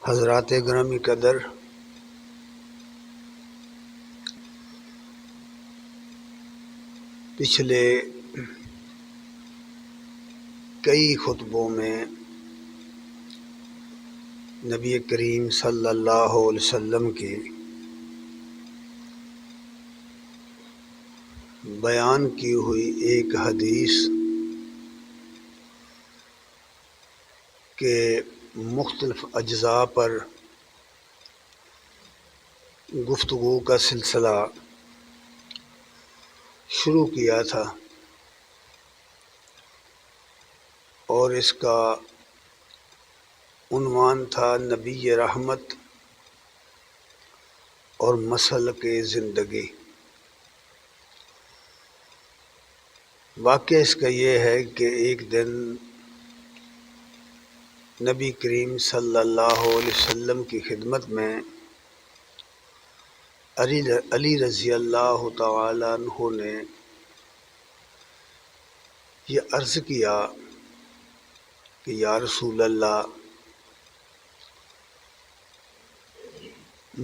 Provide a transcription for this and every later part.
حضرات گرامی قدر، پچھلے کئی خطبوں میں نبی کریم صلی اللہ علیہ وسلم کی بیان کی ہوئی ایک حدیث کے مختلف اجزاء پر گفتگو کا سلسلہ شروع کیا تھا، اور اس کا عنوان تھا نبی رحمت اور مسلک زندگی۔ واقعہ اس کا یہ ہے کہ ایک دن نبی کریم صلی اللہ علیہ وسلم کی خدمت میں علی رضی اللہ تعالی عنہ نے یہ عرض کیا کہ یا رسول اللہ،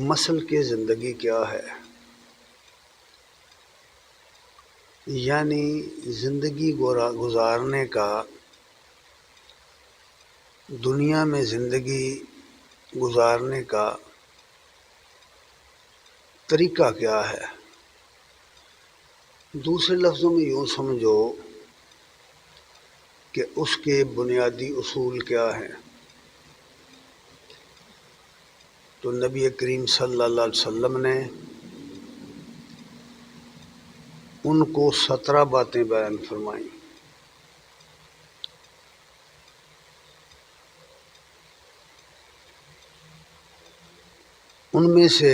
مسلک زندگی کیا ہے؟ یعنی زندگی گزارنے کا، دنیا میں زندگی گزارنے کا طریقہ کیا ہے؟ دوسرے لفظوں میں یوں سمجھو کہ اس کے بنیادی اصول کیا ہیں۔ تو نبی کریم صلی اللہ علیہ وسلم نے ان کو 17 باتیں بیان فرمائیں۔ ان میں سے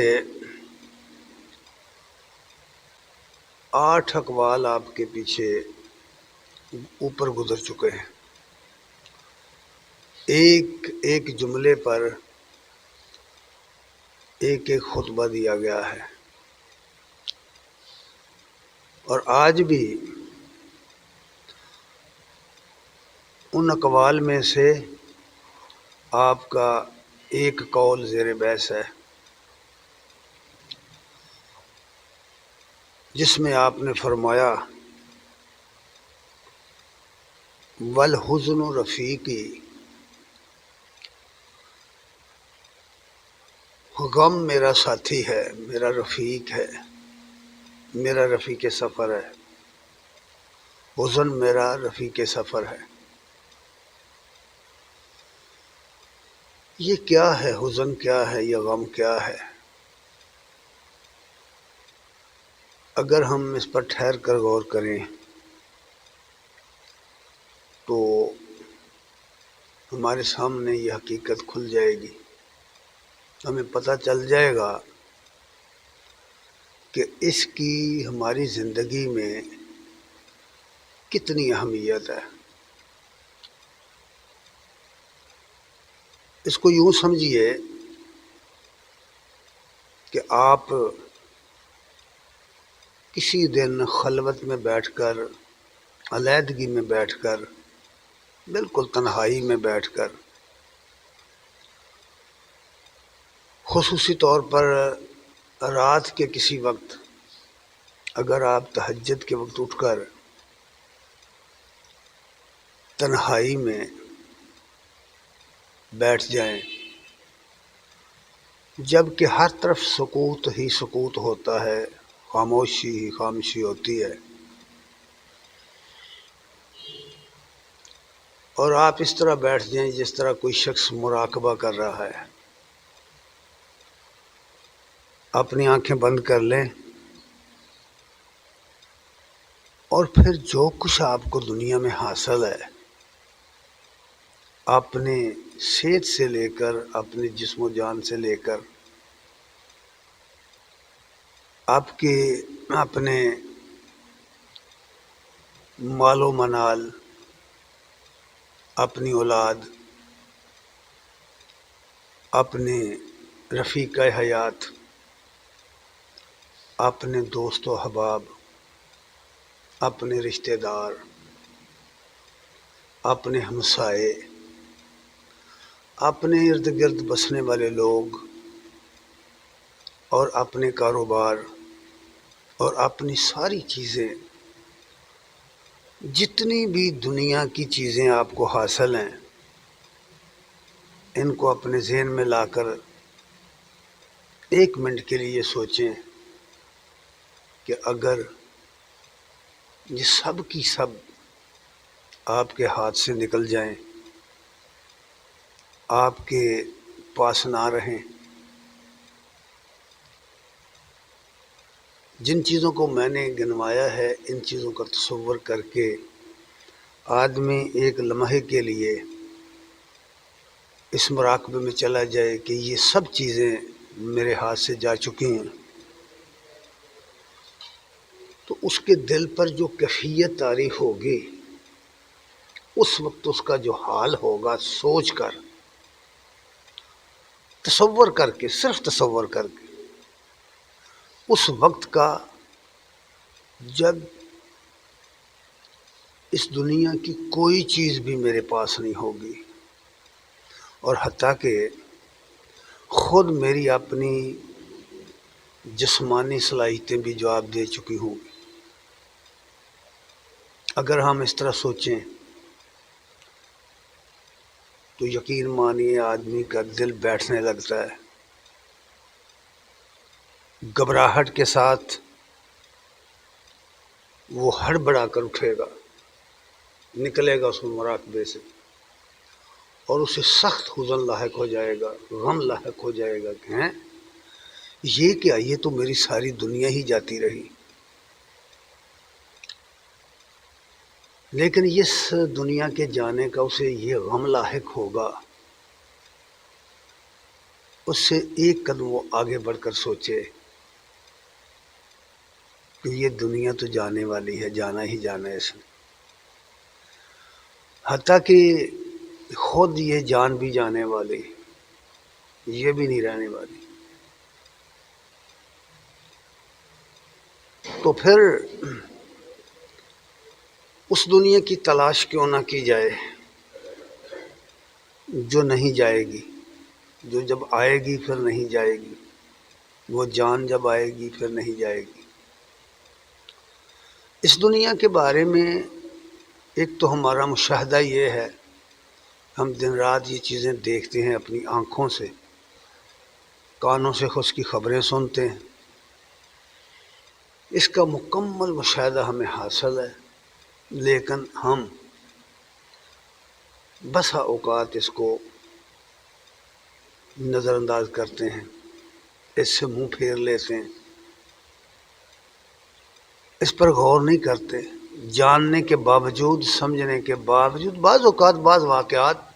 8 اقوال آپ کے پیچھے اوپر گزر چکے ہیں۔ ایک ایک جملے پر ایک ایک خطبہ دیا گیا ہے، اور آج بھی ان اقوال میں سے آپ کا ایک قول زیر بحث ہے، جس میں آپ نے فرمایا والحزن رفیقی، غم میرا ساتھی ہے، میرا رفیق ہے، میرا رفیق سفر ہے، حزن میرا رفیق سفر ہے۔ یہ کیا ہے؟ حزن کیا ہے؟ یہ غم کیا ہے؟ اگر ہم اس پر ٹھہر کر غور کریں تو ہمارے سامنے یہ حقیقت کھل جائے گی، ہمیں پتہ چل جائے گا کہ اس کی ہماری زندگی میں کتنی اہمیت ہے۔ اس کو یوں سمجھیے کہ آپ کسی دن خلوت میں بیٹھ کر، علیحدگی میں بیٹھ کر، بالکل تنہائی میں بیٹھ کر، خصوصی طور پر رات کے کسی وقت، اگر آپ تہجد کے وقت اٹھ کر تنہائی میں بیٹھ جائیں، جب کہ ہر طرف سکوت ہی سکوت ہوتا ہے، خاموشی ہی خاموشی ہوتی ہے، اور آپ اس طرح بیٹھ جائیں جس طرح کوئی شخص مراقبہ کر رہا ہے، اپنی آنکھیں بند کر لیں، اور پھر جو کچھ آپ کو دنیا میں حاصل ہے، اپنے صحت سے لے کر، اپنے جسم و جان سے لے کر، آپ کے اپنے مال و منال، اپنی اولاد، اپنے رفیق حیات، اپنے دوست و احباب، اپنے رشتہ دار، اپنے ہمسائے، اپنے ارد گرد بسنے والے لوگ اور اپنے کاروبار اور اپنی ساری چیزیں، جتنی بھی دنیا کی چیزیں آپ کو حاصل ہیں، ان کو اپنے ذہن میں لا کر ایک منٹ کے لیے سوچیں کہ اگر یہ سب کی سب آپ کے ہاتھ سے نکل جائیں، آپ کے پاس نہ رہیں، جن چیزوں کو میں نے گنوایا ہے ان چیزوں کا تصور کر کے آدمی ایک لمحے کے لیے اس مراقبے میں چلا جائے کہ یہ سب چیزیں میرے ہاتھ سے جا چکی ہیں، تو اس کے دل پر جو کیفیت طاری ہوگی، اس وقت اس کا جو حال ہوگا، سوچ کر، تصور کر کے، صرف تصور کر کے، اس وقت کا جب اس دنیا کی کوئی چیز بھی میرے پاس نہیں ہوگی، اور حتیٰ کہ خود میری اپنی جسمانی صلاحیتیں بھی جواب دے چکی ہوں گی۔ اگر ہم اس طرح سوچیں تو یقین مانیے آدمی کا دل بیٹھنے لگتا ہے، گھبراہٹ کے ساتھ وہ ہڑبڑا کر اٹھے گا، نکلے گا اس مراقبے سے، اور اسے سخت حزن لاحق ہو جائے گا، غم لاحق ہو جائے گا کہ ہیں یہ کیا، یہ تو میری ساری دنیا ہی جاتی رہی۔ لیکن اس دنیا کے جانے کا اسے یہ غم لاحق ہوگا، اس سے ایک قدم وہ آگے بڑھ کر سوچے کہ یہ دنیا تو جانے والی ہے، جانا ہی جانا ہے اس نے، حتیٰ کہ خود یہ جان بھی جانے والی، یہ بھی نہیں رہنے والی۔ تو پھر اس دنیا کی تلاش کیوں نہ کی جائے جو نہیں جائے گی، جو جب آئے گی پھر نہیں جائے گی، وہ جان جب آئے گی پھر نہیں جائے گی۔ اس دنیا کے بارے میں ایک تو ہمارا مشاہدہ یہ ہے، ہم دن رات یہ چیزیں دیکھتے ہیں اپنی آنکھوں سے، کانوں سے اس کی خبریں سنتے ہیں، اس کا مکمل مشاہدہ ہمیں حاصل ہے، لیکن ہم بسا اوقات اس کو نظر انداز کرتے ہیں، اس سے منہ پھیر لیتے ہیں، اس پر غور نہیں کرتے، جاننے کے باوجود، سمجھنے کے باوجود بعض اوقات بعض واقعات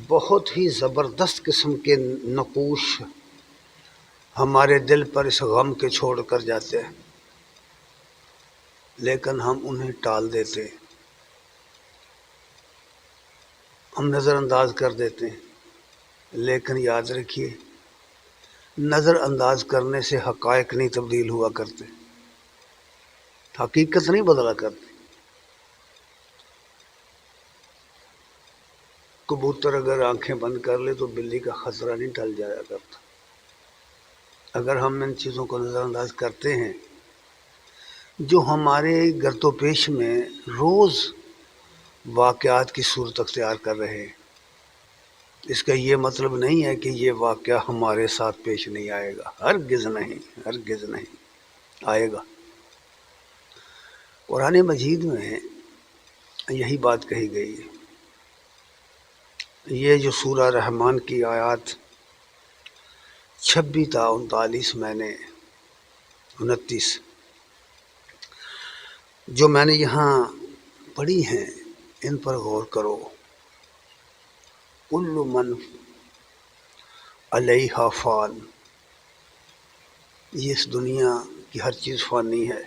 بہت ہی زبردست قسم کے نقوش ہمارے دل پر اس غم کے چھوڑ کر جاتے ہیں، لیکن ہم انہیں ٹال دیتے ہیں، ہم نظر انداز کر دیتے ہیں۔ لیکن یاد رکھیے، نظر انداز کرنے سے حقائق نہیں تبدیل ہوا کرتے، حقیقت نہیں بدلا کرتی۔ کبوتر اگر آنکھیں بند کر لے تو بلی کا خطرہ نہیں ٹل جایا کرتا۔ اگر ہم ان چیزوں کو نظر انداز کرتے ہیں جو ہمارے گرد و پیش میں روز واقعات کی صورت اختیار کر رہے ہیں، اس کا یہ مطلب نہیں ہے کہ یہ واقعہ ہمارے ساتھ پیش نہیں آئے گا، ہرگز نہیں، ہرگز نہیں آئے گا۔ قرآن مجید میں یہی بات کہی گئی ہے۔ یہ جو سورہ رحمان کی آیات 26 تا 39 میں نے 29 جو میں نے یہاں پڑھی ہیں، ان پر غور کرو۔ کل من علیہا فان، یہ اس دنیا کی ہر چیز فانی ہے،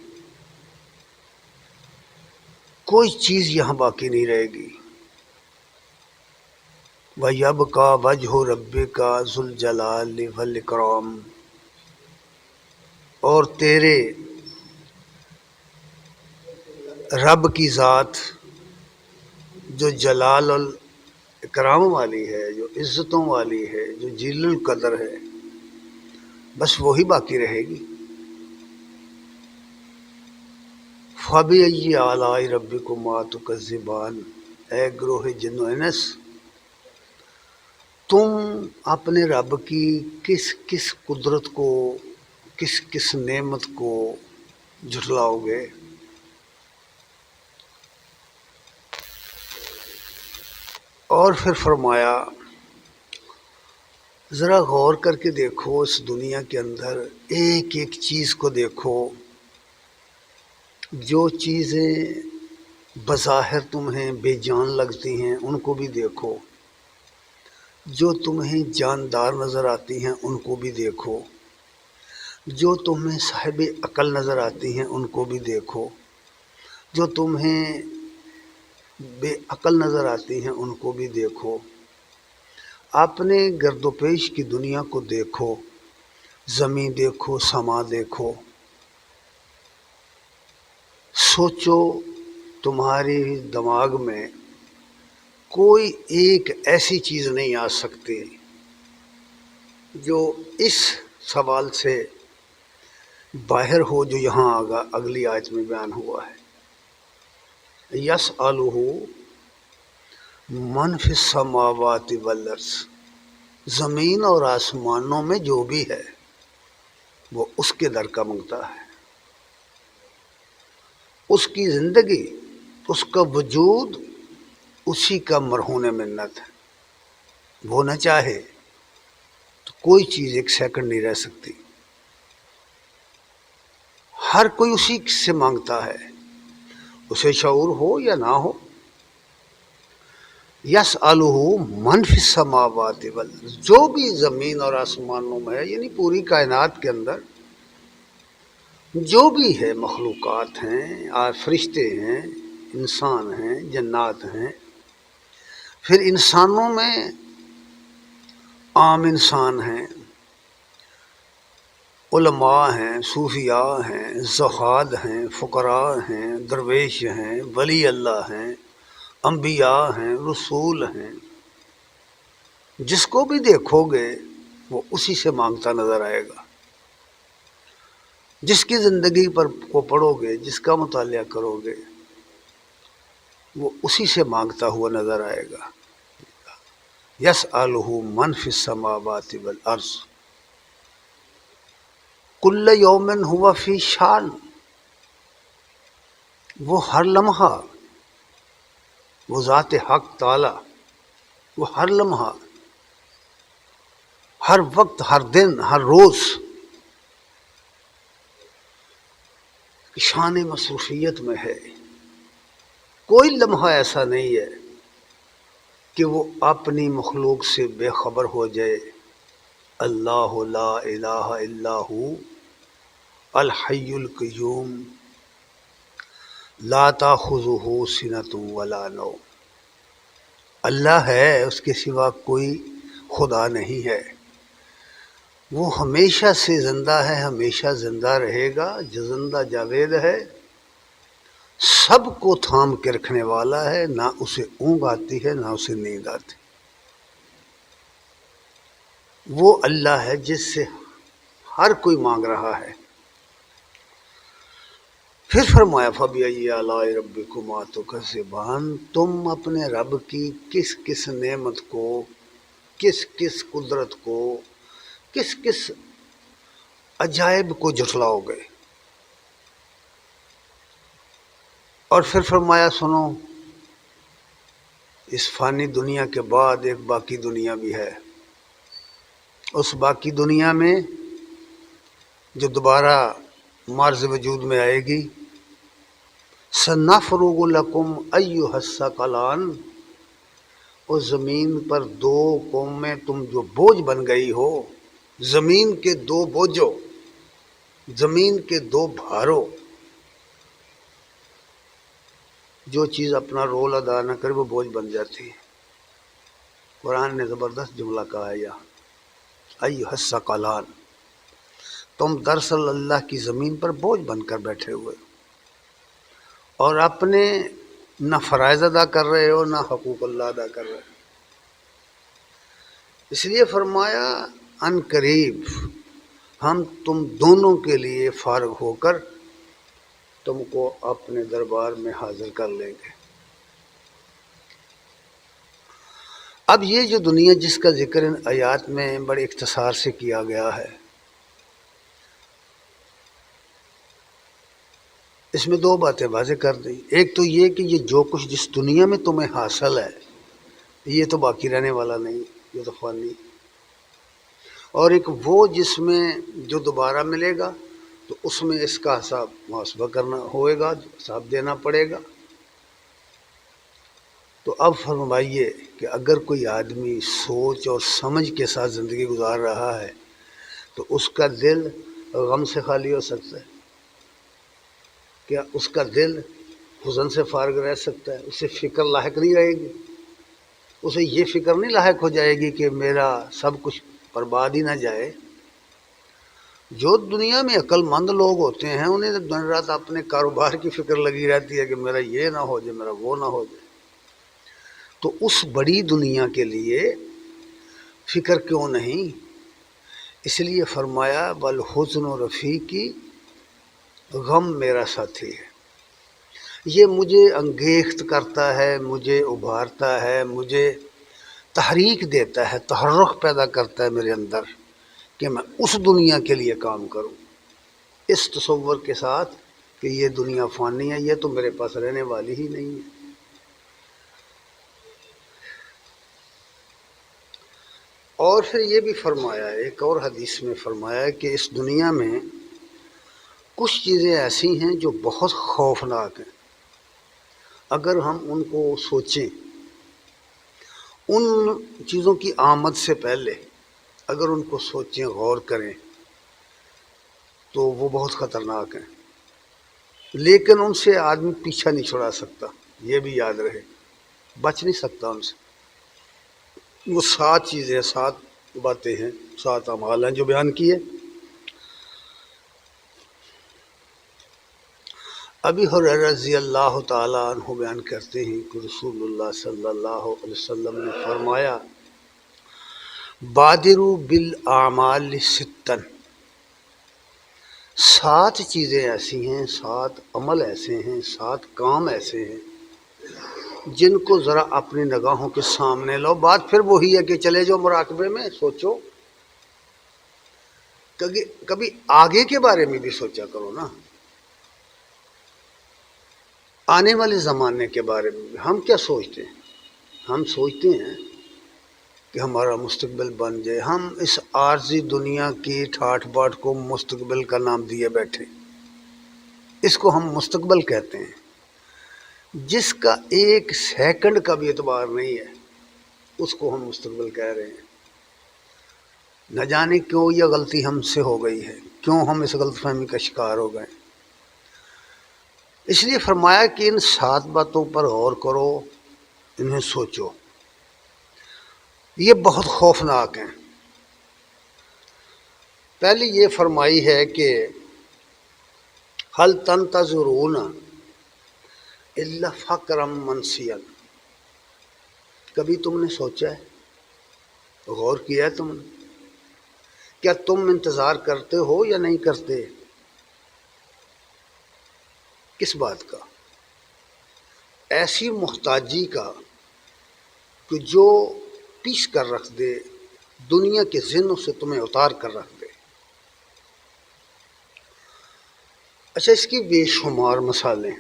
کوئی چیز یہاں باقی نہیں رہے گی۔ وَيَبْقَى وَجْهُ رَبِّكَ ذُو الْجَلَالِ وَالْإِكْرَامِ، اور تیرے رب کی ذات جو جلال اکرام والی ہے، جو عزتوں والی ہے، جو جلیل القدر ہے، بس وہی باقی رہے گی۔ فَبِأَيِّ آلَاءِ رَبِّكُمَا تُكَذِّبَانِ، اے گروہ جن و انس، تم اپنے رب کی کس کس قدرت کو، کس کس نعمت کو جھٹلاؤ گے؟ اور پھر فرمایا ذرا غور کر کے دیکھو اس دنیا کے اندر ایک ایک چیز کو دیکھو، جو چیزیں بظاہر تمہیں بے جان لگتی ہیں ان کو بھی دیکھو، جو تمہیں جاندار نظر آتی ہیں ان کو بھی دیکھو، جو تمہیں صاحب عقل نظر آتی ہیں ان کو بھی دیکھو، جو تمہیں بے عقل نظر آتی ہیں ان کو بھی دیکھو، اپنے گرد و پیش کی دنیا کو دیکھو، زمین دیکھو، سما دیکھو، سوچو تمہاری دماغ میں کوئی ایک ایسی چیز نہیں آ سکتی جو اس سوال سے باہر ہو جو یہاں اگلی آیت میں بیان ہوا ہے۔ یسألہ من فی السماوات والارض، زمین اور آسمانوں میں جو بھی ہے وہ اس کے در کا منگتا ہے، اس کی زندگی، اس کا وجود اسی کا مرہون منت ہے۔ وہ نہ چاہے تو کوئی چیز ایک سیکنڈ نہیں رہ سکتی، ہر کوئی اسی سے مانگتا ہے، اسے شعور ہو یا نہ ہو۔ یسألہ من فی السماوات والارض، جو بھی زمین اور آسمانوں میں ہے، یعنی پوری کائنات کے اندر جو بھی ہے، مخلوقات ہیں، فرشتے ہیں، انسان ہیں، جنات ہیں، پھر انسانوں میں عام انسان ہیں، علماء ہیں، صوفیاء ہیں، زہاد ہیں، فقراء ہیں، درویش ہیں، ولی اللہ ہیں، انبیاء ہیں، رسول ہیں، جس کو بھی دیکھو گے وہ اسی سے مانگتا نظر آئے گا، جس کی زندگی پر کو پڑھو گے، جس کا مطالعہ کرو گے وہ اسی سے مانگتا ہوا نظر آئے گا۔ یسألہ من فی السماوات والارض کل یوم ہوا فی شان، وہ ہر لمحہ، وہ ذات حق تعالی، وہ ہر لمحہ، ہر وقت، ہر دن، ہر روز شان مصروفیت میں ہے۔ کوئی لمحہ ایسا نہیں ہے کہ وہ اپنی مخلوق سے بے خبر ہو جائے۔ اللہ لا الہ الا ہو الحی القیوم لا تاخذہ سنۃ ولا نوم، اللہ ہے، اس کے سوا کوئی خدا نہیں ہے، وہ ہمیشہ سے زندہ ہے، ہمیشہ زندہ رہے گا، جو زندہ جاوید ہے، سب کو تھام کے رکھنے والا ہے، نہ اسے اونگ آتی ہے نہ اسے نیند آتی۔ وہ اللہ ہے جس سے ہر کوئی مانگ رہا ہے۔ پھر فرمایا فَبِأَيِّ آلَاءِ رَبِّكُمَا تُكَذِّبَانِ، تم اپنے رب کی کس کس نعمت کو، کس کس قدرت کو، کس کس عجائب کو جھٹلاؤ گے؟ اور پھر فرمایا سنو، اس فانی دنیا کے بعد ایک باقی دنیا بھی ہے، اس باقی دنیا میں جو دوبارہ معرض وجود میں آئے گی، سَنَفْرُغُ لَكُمْ أَيُّهَ الثَّقَلَانِ، اور زمین پر دو قومیں تم جو بوجھ بن گئی ہو، زمین کے دو بوجھوں، زمین کے دو بھاروں، جو چیز اپنا رول ادا نہ کرے وہ بوجھ بن جاتی ہے۔ قرآن نے زبردست جملہ کہا ہے یہاں، ایھا الثقلان، تم دراصل اللہ کی زمین پر بوجھ بن کر بیٹھے ہوئے اور اپنے نہ فرائض ادا کر رہے ہو نہ حقوق اللہ ادا کر رہے ہو۔ اس لیے فرمایا ان قریب ہم تم دونوں کے لیے فارغ ہو کر تم کو اپنے دربار میں حاضر کر لیں گے۔ اب یہ جو دنیا جس کا ذکر ان آیات میں بڑے اختصار سے کیا گیا ہے، اس میں دو باتیں واضح کر دیں۔ ایک تو یہ کہ یہ جو کچھ جس دنیا میں تمہیں حاصل ہے یہ تو باقی رہنے والا نہیں، یہ تو فانی۔ اور ایک وہ جس میں جو دوبارہ ملے گا تو اس میں اس کا حساب محاسبہ کرنا ہوئے گا، حساب دینا پڑے گا۔ تو اب فرمائیے کہ اگر کوئی آدمی سوچ اور سمجھ کے ساتھ زندگی گزار رہا ہے تو اس کا دل غم سے خالی ہو سکتا ہے؟ کیا اس کا دل حزن سے فارغ رہ سکتا ہے؟ اسے فکر لاحق نہیں رہے گی؟ اسے یہ فکر نہیں لاحق ہو جائے گی کہ میرا سب کچھ برباد ہی نہ جائے؟ جو دنیا میں عقل مند لوگ ہوتے ہیں انہیں دن رات اپنے کاروبار کی فکر لگی رہتی ہے کہ میرا یہ نہ ہو جائے، میرا وہ نہ ہو جائے۔ تو اس بڑی دنیا کے لیے فکر کیوں نہیں؟ اس لیے فرمایا بالحزن و رفیقی، غم میرا ساتھی ہے، یہ مجھے انگیخت کرتا ہے، مجھے ابھارتا ہے، مجھے تحریک دیتا ہے، تحرک پیدا کرتا ہے میرے اندر کہ میں اس دنیا کے لیے کام کروں، اس تصور کے ساتھ کہ یہ دنیا فانی ہے، یہ تو میرے پاس رہنے والی ہی نہیں ہے۔ اور پھر یہ بھی فرمایا، ایک اور حدیث میں فرمایا کہ اس دنیا میں کچھ چیزیں ایسی ہیں جو بہت خوفناک ہیں، اگر ہم ان کو سوچیں، ان چیزوں کی آمد سے پہلے اگر ان کو سوچیں، غور کریں تو وہ بہت خطرناک ہیں، لیکن ان سے آدمی پیچھا نہیں چھڑا سکتا، یہ بھی یاد رہے، بچ نہیں سکتا ان سے۔ وہ 7 چیزیں، 7 باتیں ہیں، 7 اعمال ہیں جو بیان کیے۔ ابی ہریرہ رضی اللہ تعالیٰ عنہ بیان کرتے ہیں کہ رسول اللہ صلی اللہ علیہ وسلم نے فرمایا بادروا بالاعمال ستا، 7 چیزیں ایسی ہیں، 7 عمل ایسے ہیں، 7 کام ایسے ہیں جن کو ذرا اپنی نگاہوں کے سامنے لاؤ۔ بات پھر وہی ہے کہ چلے جاؤ مراقبے میں، سوچو، کبھی آگے کے بارے میں بھی سوچا کرو نا، آنے والے زمانے کے بارے میں بھی۔ ہم کیا سوچتے ہیں؟ ہم سوچتے ہیں کہ ہمارا مستقبل بن جائے، ہم اس عارضی دنیا کی ٹھاٹ باٹ کو مستقبل کا نام دیے بیٹھے، اس کو ہم مستقبل کہتے ہیں، جس کا 1 سیکنڈ کا بھی اعتبار نہیں ہے، اس کو ہم مستقبل کہہ رہے ہیں۔ نہ جانے کیوں یہ غلطی ہم سے ہو گئی ہے، کیوں ہم اس غلط فہمی کا شکار ہو گئے۔ اس لیے فرمایا کہ ان 7 باتوں پر غور کرو، انہیں سوچو، یہ بہت خوفناک ہیں۔ پہلی یہ فرمائی ہے کہ هل تنتظرون الا فقرا منسیا، کبھی تم نے سوچا ہے، غور کیا ہے تم نے، کیا تم انتظار کرتے ہو یا نہیں کرتے؟ کس بات کا؟ ایسی محتاجی کا کہ جو پیس کر رکھ دے، دنیا کے ذہنوں سے تمہیں اتار کر رکھ دے۔ اچھا، اس کی بے شمار مثالیں،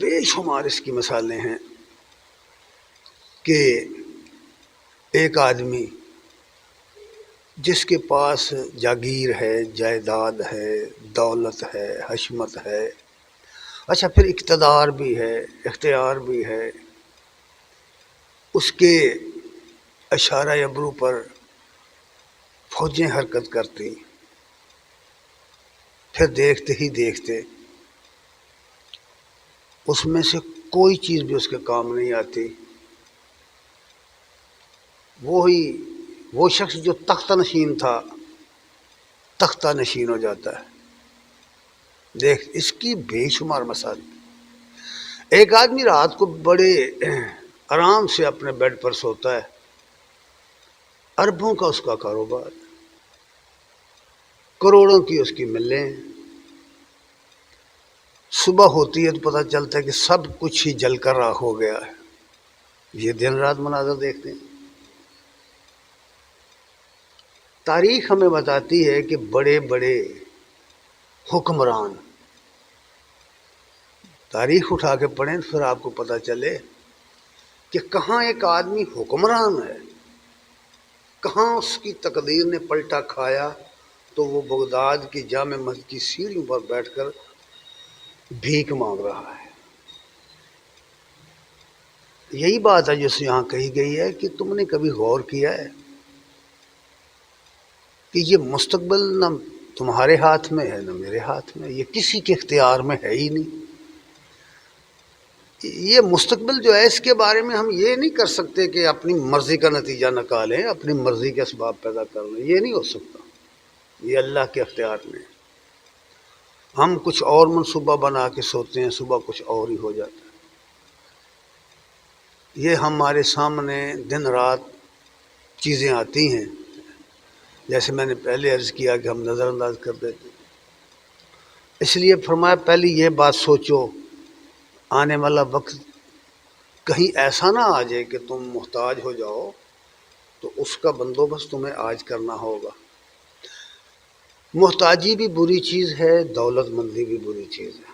بے شمار اس کی مثالیں ہیں کہ ایک آدمی جس کے پاس جاگیر ہے، جائیداد ہے، دولت ہے، حشمت ہے، اچھا پھر اقتدار بھی ہے، اختیار بھی ہے، اس کے اشارہ ابرو پر فوجیں حرکت کرتی، پھر دیکھتے ہی دیکھتے اس میں سے کوئی چیز بھی اس کے کام نہیں آتی، وہ شخص جو تختہ نشین تھا تختہ نشین ہو جاتا ہے۔ دیکھ، اس کی بے شمار مثال۔ ایک آدمی رات کو بڑے آرام سے اپنے بیڈ پر سوتا ہے، اربوں کا اس کا کاروبار، کروڑوں کی اس کی ملیں، صبح ہوتی ہے تو پتہ چلتا ہے کہ سب کچھ ہی جل کر راکھ ہو گیا ہے۔ یہ دن رات مناظر دیکھتے ہیں۔ تاریخ ہمیں بتاتی ہے کہ بڑے بڑے حکمران، تاریخ اٹھا کے پڑھیں پھر آپ کو پتہ چلے کہ کہاں ایک آدمی حکمران ہے، کہاں اس کی تقدیر نے پلٹا کھایا، تو وہ بغداد کی جامع مسجد کی سیڑھیوں پر بیٹھ کر بھیک مانگ رہا ہے۔ یہی بات ہے جو یہاں کہی گئی ہے کہ تم نے کبھی غور کیا ہے کہ یہ مستقبل نہ تمہارے ہاتھ میں ہے نہ میرے ہاتھ میں، یہ کسی کے اختیار میں ہے ہی نہیں۔ یہ مستقبل جو ہے اس کے بارے میں ہم یہ نہیں کر سکتے کہ اپنی مرضی کا نتیجہ نکالیں، اپنی مرضی کے اسباب پیدا کر لیں، یہ نہیں ہو سکتا، یہ اللہ کے اختیار میں ہے۔ ہم کچھ اور منصوبہ بنا کے سوتے ہیں، صبح کچھ اور ہی ہو جاتا ہے۔ یہ ہمارے سامنے دن رات چیزیں آتی ہیں، جیسے میں نے پہلے عرض کیا کہ ہم نظر انداز کر دیتے ہیں۔ اس لیے فرمایا پہلے یہ بات سوچو، آنے والا وقت کہیں ایسا نہ آ جائے کہ تم محتاج ہو جاؤ، تو اس کا بندوبست تمہیں آج کرنا ہوگا۔ محتاجی بھی بری چیز ہے، دولت مندی بھی بری چیز ہے۔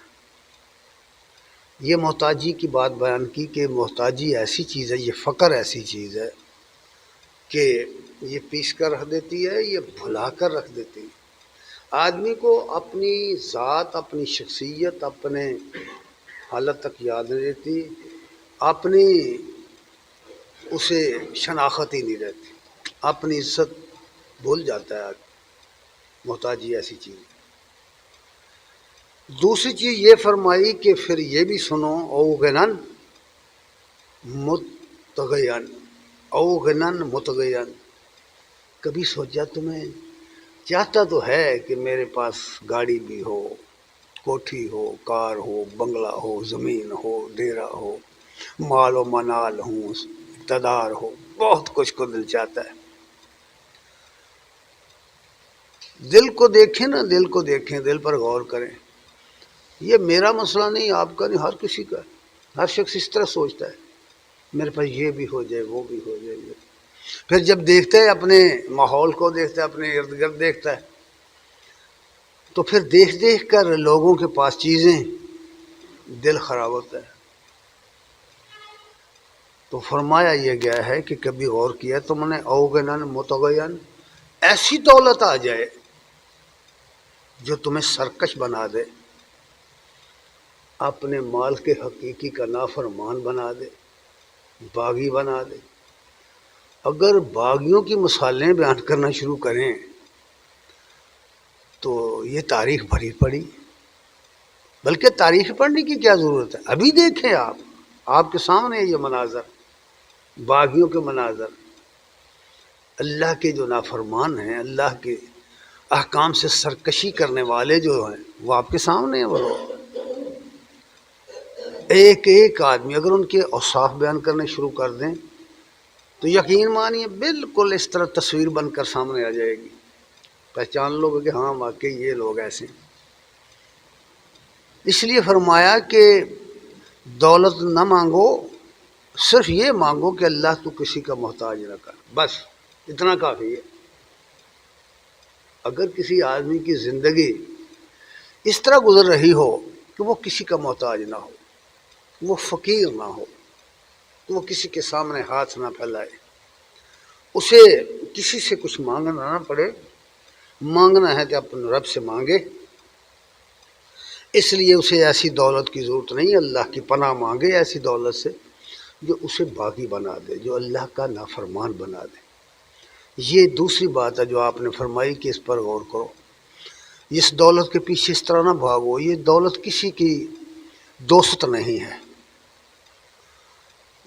یہ محتاجی کی بات بیان کی کہ محتاجی ایسی چیز ہے، یہ فقر ایسی چیز ہے کہ یہ پیس کر رکھ دیتی ہے، یہ بھلا کر رکھ دیتی ہے۔ آدمی کو اپنی ذات، اپنی شخصیت، اپنے حالت تک یاد نہیں رہتی، اپنی اسے شناخت ہی نہیں رہتی، اپنی عزت بھول جاتا ہے آدمی۔ محتاجی ایسی چیز ہے۔ دوسری چیز یہ فرمائی کہ پھر یہ بھی سنو، او غنن متغین، او غنن متغین، کبھی سوچا تمہیں، چاہتا تو ہے کہ میرے پاس گاڑی بھی ہو، کوٹھی ہو، کار ہو، بنگلہ ہو، زمین ہو، ڈیرا ہو، مال و منال ہوں، اقتدار ہو، بہت کچھ کو دل چاہتا ہے۔ دل کو دیکھیں نا، دل کو دیکھیں، دل پر غور کریں۔ یہ میرا مسئلہ نہیں، آپ کا نہیں، ہر کسی کا۔ ہر شخص اس طرح سوچتا ہے میرے پاس یہ بھی ہو جائے، وہ بھی ہو جائے۔ پھر جب دیکھتا ہے اپنے ماحول کو، دیکھتا ہے اپنے ارد گرد، دیکھتا ہے تو پھر دیکھ دیکھ کر لوگوں کے پاس چیزیں دل خراب ہوتا ہے۔ تو فرمایا یہ گیا ہے کہ کبھی غور کیا تم نے، او غنن متغین، ایسی دولت آ جائے جو تمہیں سرکش بنا دے، اپنے مال کے حقیقی کا نافرمان بنا دے، باغی بنا دے۔ اگر باغیوں کی مثالیں بیان کرنا شروع کریں تو یہ تاریخ بھری پڑی، بلکہ تاریخ پڑھنے کی کیا ضرورت ہے، ابھی دیکھیں آپ کے سامنے یہ مناظر، باغیوں کے مناظر، اللہ کے جو نافرمان ہیں، اللہ کے احکام سے سرکشی کرنے والے جو ہیں، وہ آپ کے سامنے ہیں۔ وہ لوگ ایک ایک آدمی اگر ان کے اوصاف بیان کرنے شروع کر دیں تو یقین مانیے بالکل اس طرح تصویر بن کر سامنے آ جائے گی، پہچان لو گے کہ ہاں واقعی یہ لوگ ایسے ہیں۔ اس لیے فرمایا کہ دولت نہ مانگو، صرف یہ مانگو کہ اللہ تو کسی کا محتاج نہ کر، بس اتنا کافی ہے۔ اگر کسی آدمی کی زندگی اس طرح گزر رہی ہو کہ وہ کسی کا محتاج نہ ہو، وہ فقیر نہ ہو، وہ کسی کے سامنے ہاتھ نہ پھیلائے، اسے کسی سے کچھ مانگنا نہ پڑے، مانگنا ہے کہ اپنے رب سے مانگے، اس لیے اسے ایسی دولت کی ضرورت نہیں، اللہ کی پناہ مانگے ایسی دولت سے جو اسے باغی بنا دے، جو اللہ کا نافرمان بنا دے۔ یہ دوسری بات ہے جو آپ نے فرمائی کہ اس پر غور کرو، اس دولت کے پیچھے اس طرح نہ بھاگو، یہ دولت کسی کی دوست نہیں ہے،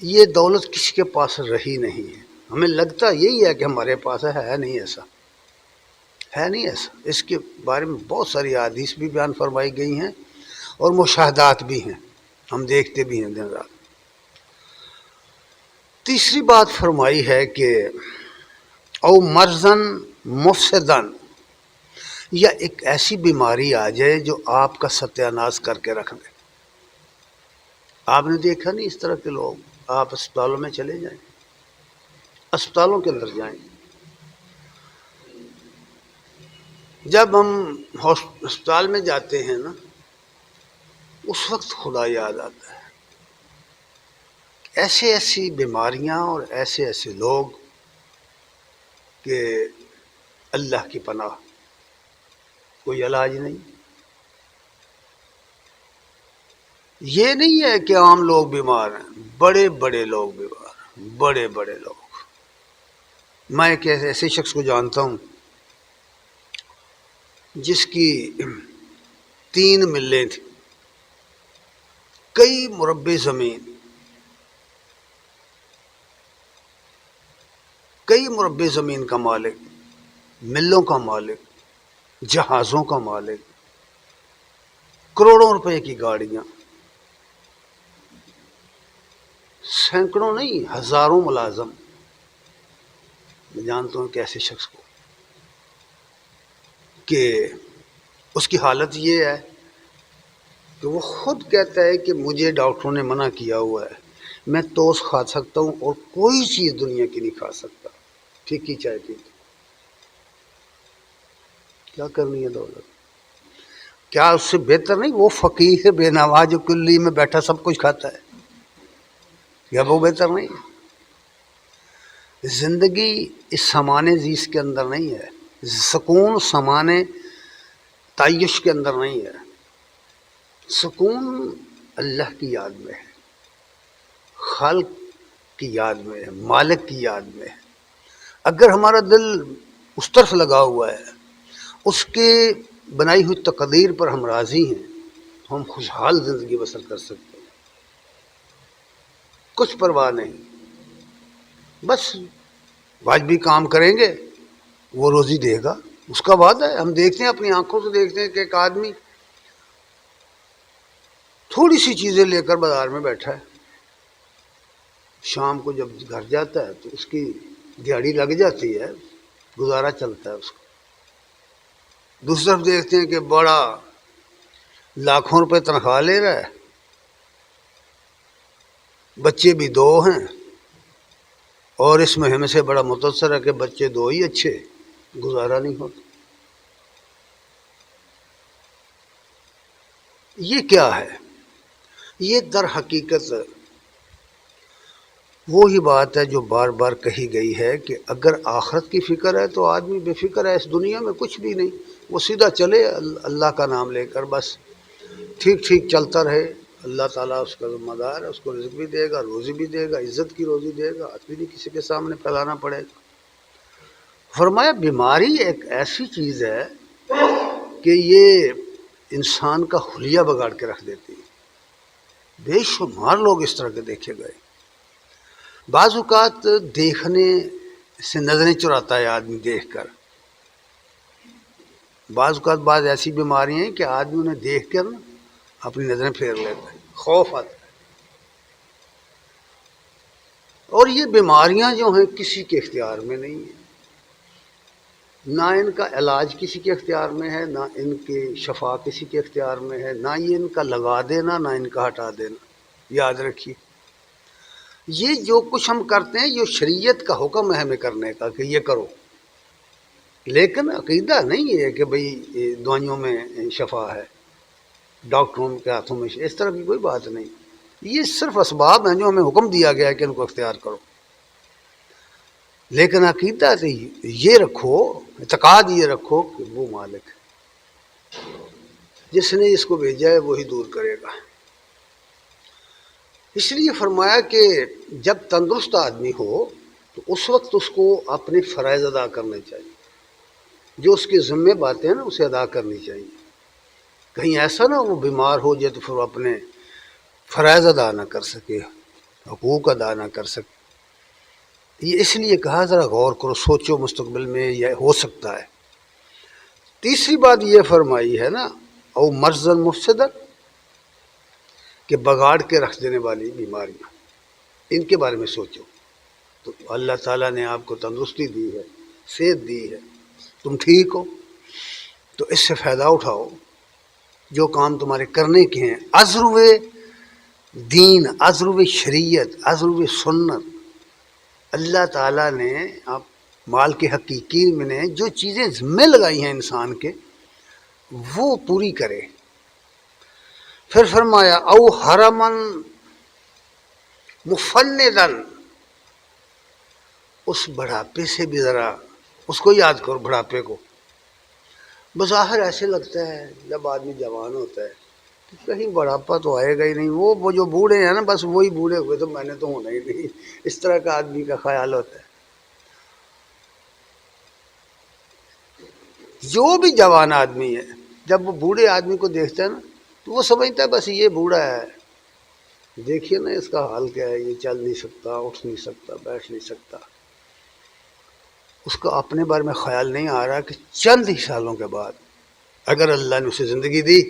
یہ دولت کسی کے پاس رہی نہیں ہے۔ ہمیں لگتا یہی ہے کہ ہمارے پاس ہے نہیں ایسا، ہے نہیں ایسا۔ اس کے بارے میں بہت ساری احادیث بھی بیان فرمائی گئی ہیں اور مشاہدات بھی ہیں، ہم دیکھتے بھی ہیں دن رات۔ تیسری بات فرمائی ہے کہ او مرضن مفسدن، یا ایک ایسی بیماری آ جائے جو آپ کا ستیہ ناش کر کے رکھ دے۔ آپ نے دیکھا نہیں اس طرح کے لوگ، آپ اسپتالوں میں چلے جائیں، اسپتالوں کے اندر جائیں، جب ہم ہسپتال میں جاتے ہیں نا اس وقت خدا یاد آتا ہے۔ ایسی ایسی بیماریاں اور ایسے ایسے لوگ کہ اللہ کی پناہ، کوئی علاج نہیں۔ یہ نہیں ہے کہ عام لوگ بیمار ہیں، بڑے بڑے لوگ بیمار ہیں، بڑے بڑے لوگ۔ میں ایک ایسے شخص کو جانتا ہوں جس کی 3 ملیں تھیں، کئی مربع زمین، کئی مربع زمین کا مالک، ملوں کا مالک، جہازوں کا مالک، کروڑوں روپے کی گاڑیاں، سینکڑوں نہیں ہزاروں ملازم۔ میں جانتا ہوں کہ ایسے شخص کو کہ اس کی حالت یہ ہے کہ وہ خود کہتا ہے کہ مجھے ڈاکٹروں نے منع کیا ہوا ہے، میں ٹوسٹ کھا سکتا ہوں اور کوئی چیز دنیا کی نہیں کھا سکتا، پھیکی چائے پیتا۔ کیا کرنی ہے دولت؟ کیا اس سے بہتر نہیں وہ فقیر بے نوا جو کلی میں بیٹھا سب کچھ کھاتا ہے؟ کیا وہ بہتر نہیں ہے؟ زندگی اس سامان زیست کے اندر نہیں ہے، سکون سامان تعیش کے اندر نہیں ہے، سکون اللہ کی یاد میں ہے، خالق کی یاد میں ہے، مالک کی یاد میں ہے۔ اگر ہمارا دل اس طرف لگا ہوا ہے، اس کے بنائی ہوئی تقدیر پر ہم راضی ہیں، تو ہم خوشحال زندگی بسر کر سکتے ہیں، کچھ پرواہ نہیں، بس واجبی کام کریں گے وہ روزی دے گا، اس کا وعدہ ہے۔ ہم دیکھتے ہیں اپنی آنکھوں سے دیکھتے ہیں کہ ایک آدمی تھوڑی سی چیزیں لے کر بازار میں بیٹھا ہے، شام کو جب گھر جاتا ہے تو اس کی دیہڑی لگ جاتی ہے، گزارا چلتا ہے اس کو۔ دوسری طرف دیکھتے ہیں کہ بڑا لاکھوں روپے تنخواہ لے رہا ہے، بچے بھی 2 ہیں، اور اس مہم سے بڑا متاثر ہے کہ بچے 2 ہی اچھے، گزارا نہیں ہوتا۔ یہ کیا ہے؟ یہ در حقیقت وہی بات ہے جو بار بار کہی گئی ہے کہ اگر آخرت کی فکر ہے تو آدمی بے فکر ہے، اس دنیا میں کچھ بھی نہیں، وہ سیدھا چلے اللہ کا نام لے کر، بس ٹھیک ٹھیک چلتا رہے، اللہ تعالیٰ اس کا ذمہ دار ہے، اس کو رزق بھی دے گا، روزی بھی دے گا، عزت کی روزی دے گا، ہاتھ بھی نہیں کسی کے سامنے پھیلانا پڑے گا۔ فرمایا بیماری ایک ایسی چیز ہے کہ یہ انسان کا حلیہ بگاڑ کے رکھ دیتی ہے۔ بے شمار لوگ اس طرح کے دیکھے گئے۔ بعض اوقات دیکھنے سے نظریں چراتا ہے آدمی دیکھ کر، بعض اوقات بعض ایسی بیماریاں ہیں کہ آدمی انہیں دیکھ کر نا اپنی نظریں پھیر لیتا ہے، خوف آتا ہے۔ اور یہ بیماریاں جو ہیں کسی کے اختیار میں نہیں ہیں، نہ ان کا علاج کسی کے اختیار میں ہے، نہ ان کی شفا کسی کے اختیار میں ہے، نہ یہ ان کا لگا دینا، نہ ان کا ہٹا دینا۔ یاد رکھیے، یہ جو کچھ ہم کرتے ہیں یہ شریعت کا حکم ہے ہمیں کرنے کا کہ یہ کرو، لیکن عقیدہ نہیں ہے کہ بھئی دوائیوں میں شفا ہے، ڈاکٹروں کے ہاتھوں میں اس طرح کی کوئی بات نہیں۔ یہ صرف اسباب ہیں جو ہمیں حکم دیا گیا ہے کہ ان کو اختیار کرو، لیکن عقیدہ سے یہ رکھو، اعتقاد یہ رکھو کہ وہ مالک ہے، جس نے اس کو بھیجا ہے وہی دور کرے گا۔ اس لیے فرمایا کہ جب تندرست آدمی ہو تو اس وقت اس کو اپنے فرائض ادا کرنے چاہیے، جو اس کے ذمہ باتیں ہیں نا اسے ادا کرنی چاہیے۔ کہیں ایسا نہ وہ بیمار ہو جائے تو پھر وہ اپنے فرائض ادا نہ کر سکے، حقوق ادا نہ کر سکے۔ یہ اس لیے کہا ذرا غور کرو، سوچو مستقبل میں یہ ہو سکتا ہے۔ تیسری بات یہ فرمائی ہے نا، او مرضن مفسدن، کہ بگاڑ کے رکھ دینے والی بیماریاں، ان کے بارے میں سوچو۔ تو اللہ تعالیٰ نے آپ کو تندرستی دی ہے، صحت دی ہے، تم ٹھیک ہو تو اس سے فائدہ اٹھاؤ، جو کام تمہارے کرنے کے ہیں، عذرو دین، عذرو شریعت، عذرو سنت، اللہ تعالیٰ نے آپ مال کے حقیقی میں نے جو چیزیں ذمہ لگائی ہیں انسان کے وہ پوری کرے۔ پھر فرمایا او حرمن مفندن، اس بڑھاپے سے بھی ذرا اس کو یاد کرو، بڑھاپے کو۔ بظاہر ایسے لگتا ہے جب آدمی جوان ہوتا ہے کہ کہیں بڑھاپا تو آئے گا ہی نہیں، وہ جو بوڑھے ہیں نا بس وہی بوڑھے ہوئے تو میں نے تو ہونا ہی نہیں، اس طرح کا آدمی کا خیال ہوتا ہے۔ جو بھی جوان آدمی ہے جب وہ بوڑھے آدمی کو دیکھتا ہے نا تو وہ سمجھتا ہے بس یہ بوڑھا ہے، دیکھیے نا اس کا حال کیا ہے، یہ چل نہیں سکتا، اٹھ نہیں سکتا، بیٹھ نہیں سکتا۔ اس کو اپنے بارے میں خیال نہیں آ رہا کہ چند ہی سالوں کے بعد اگر اللہ نے اسے زندگی دی،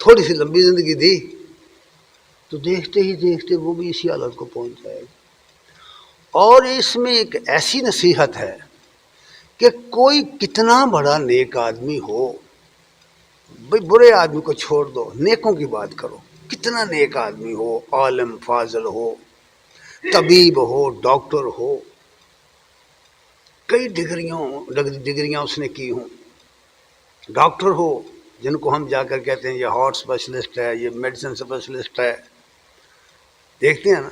تھوڑی سی لمبی زندگی دی، تو دیکھتے ہی دیکھتے وہ بھی اسی حالت کو پہنچ جائے گا۔ اور اس میں ایک ایسی نصیحت ہے کہ کوئی کتنا بڑا نیک آدمی ہو، بھئی برے آدمی کو چھوڑ دو، نیکوں کی بات کرو، کتنا نیک آدمی ہو، عالم فاضل ہو، طبیب ہو، ڈاکٹر ہو، کئی ڈگریاں اس نے کی ہوں، ڈاکٹر ہو جن کو ہم جا کر کہتے ہیں یہ ہارٹ اسپیشلسٹ ہے، یہ میڈیسن اسپیشلسٹ ہے، دیکھتے ہیں نا،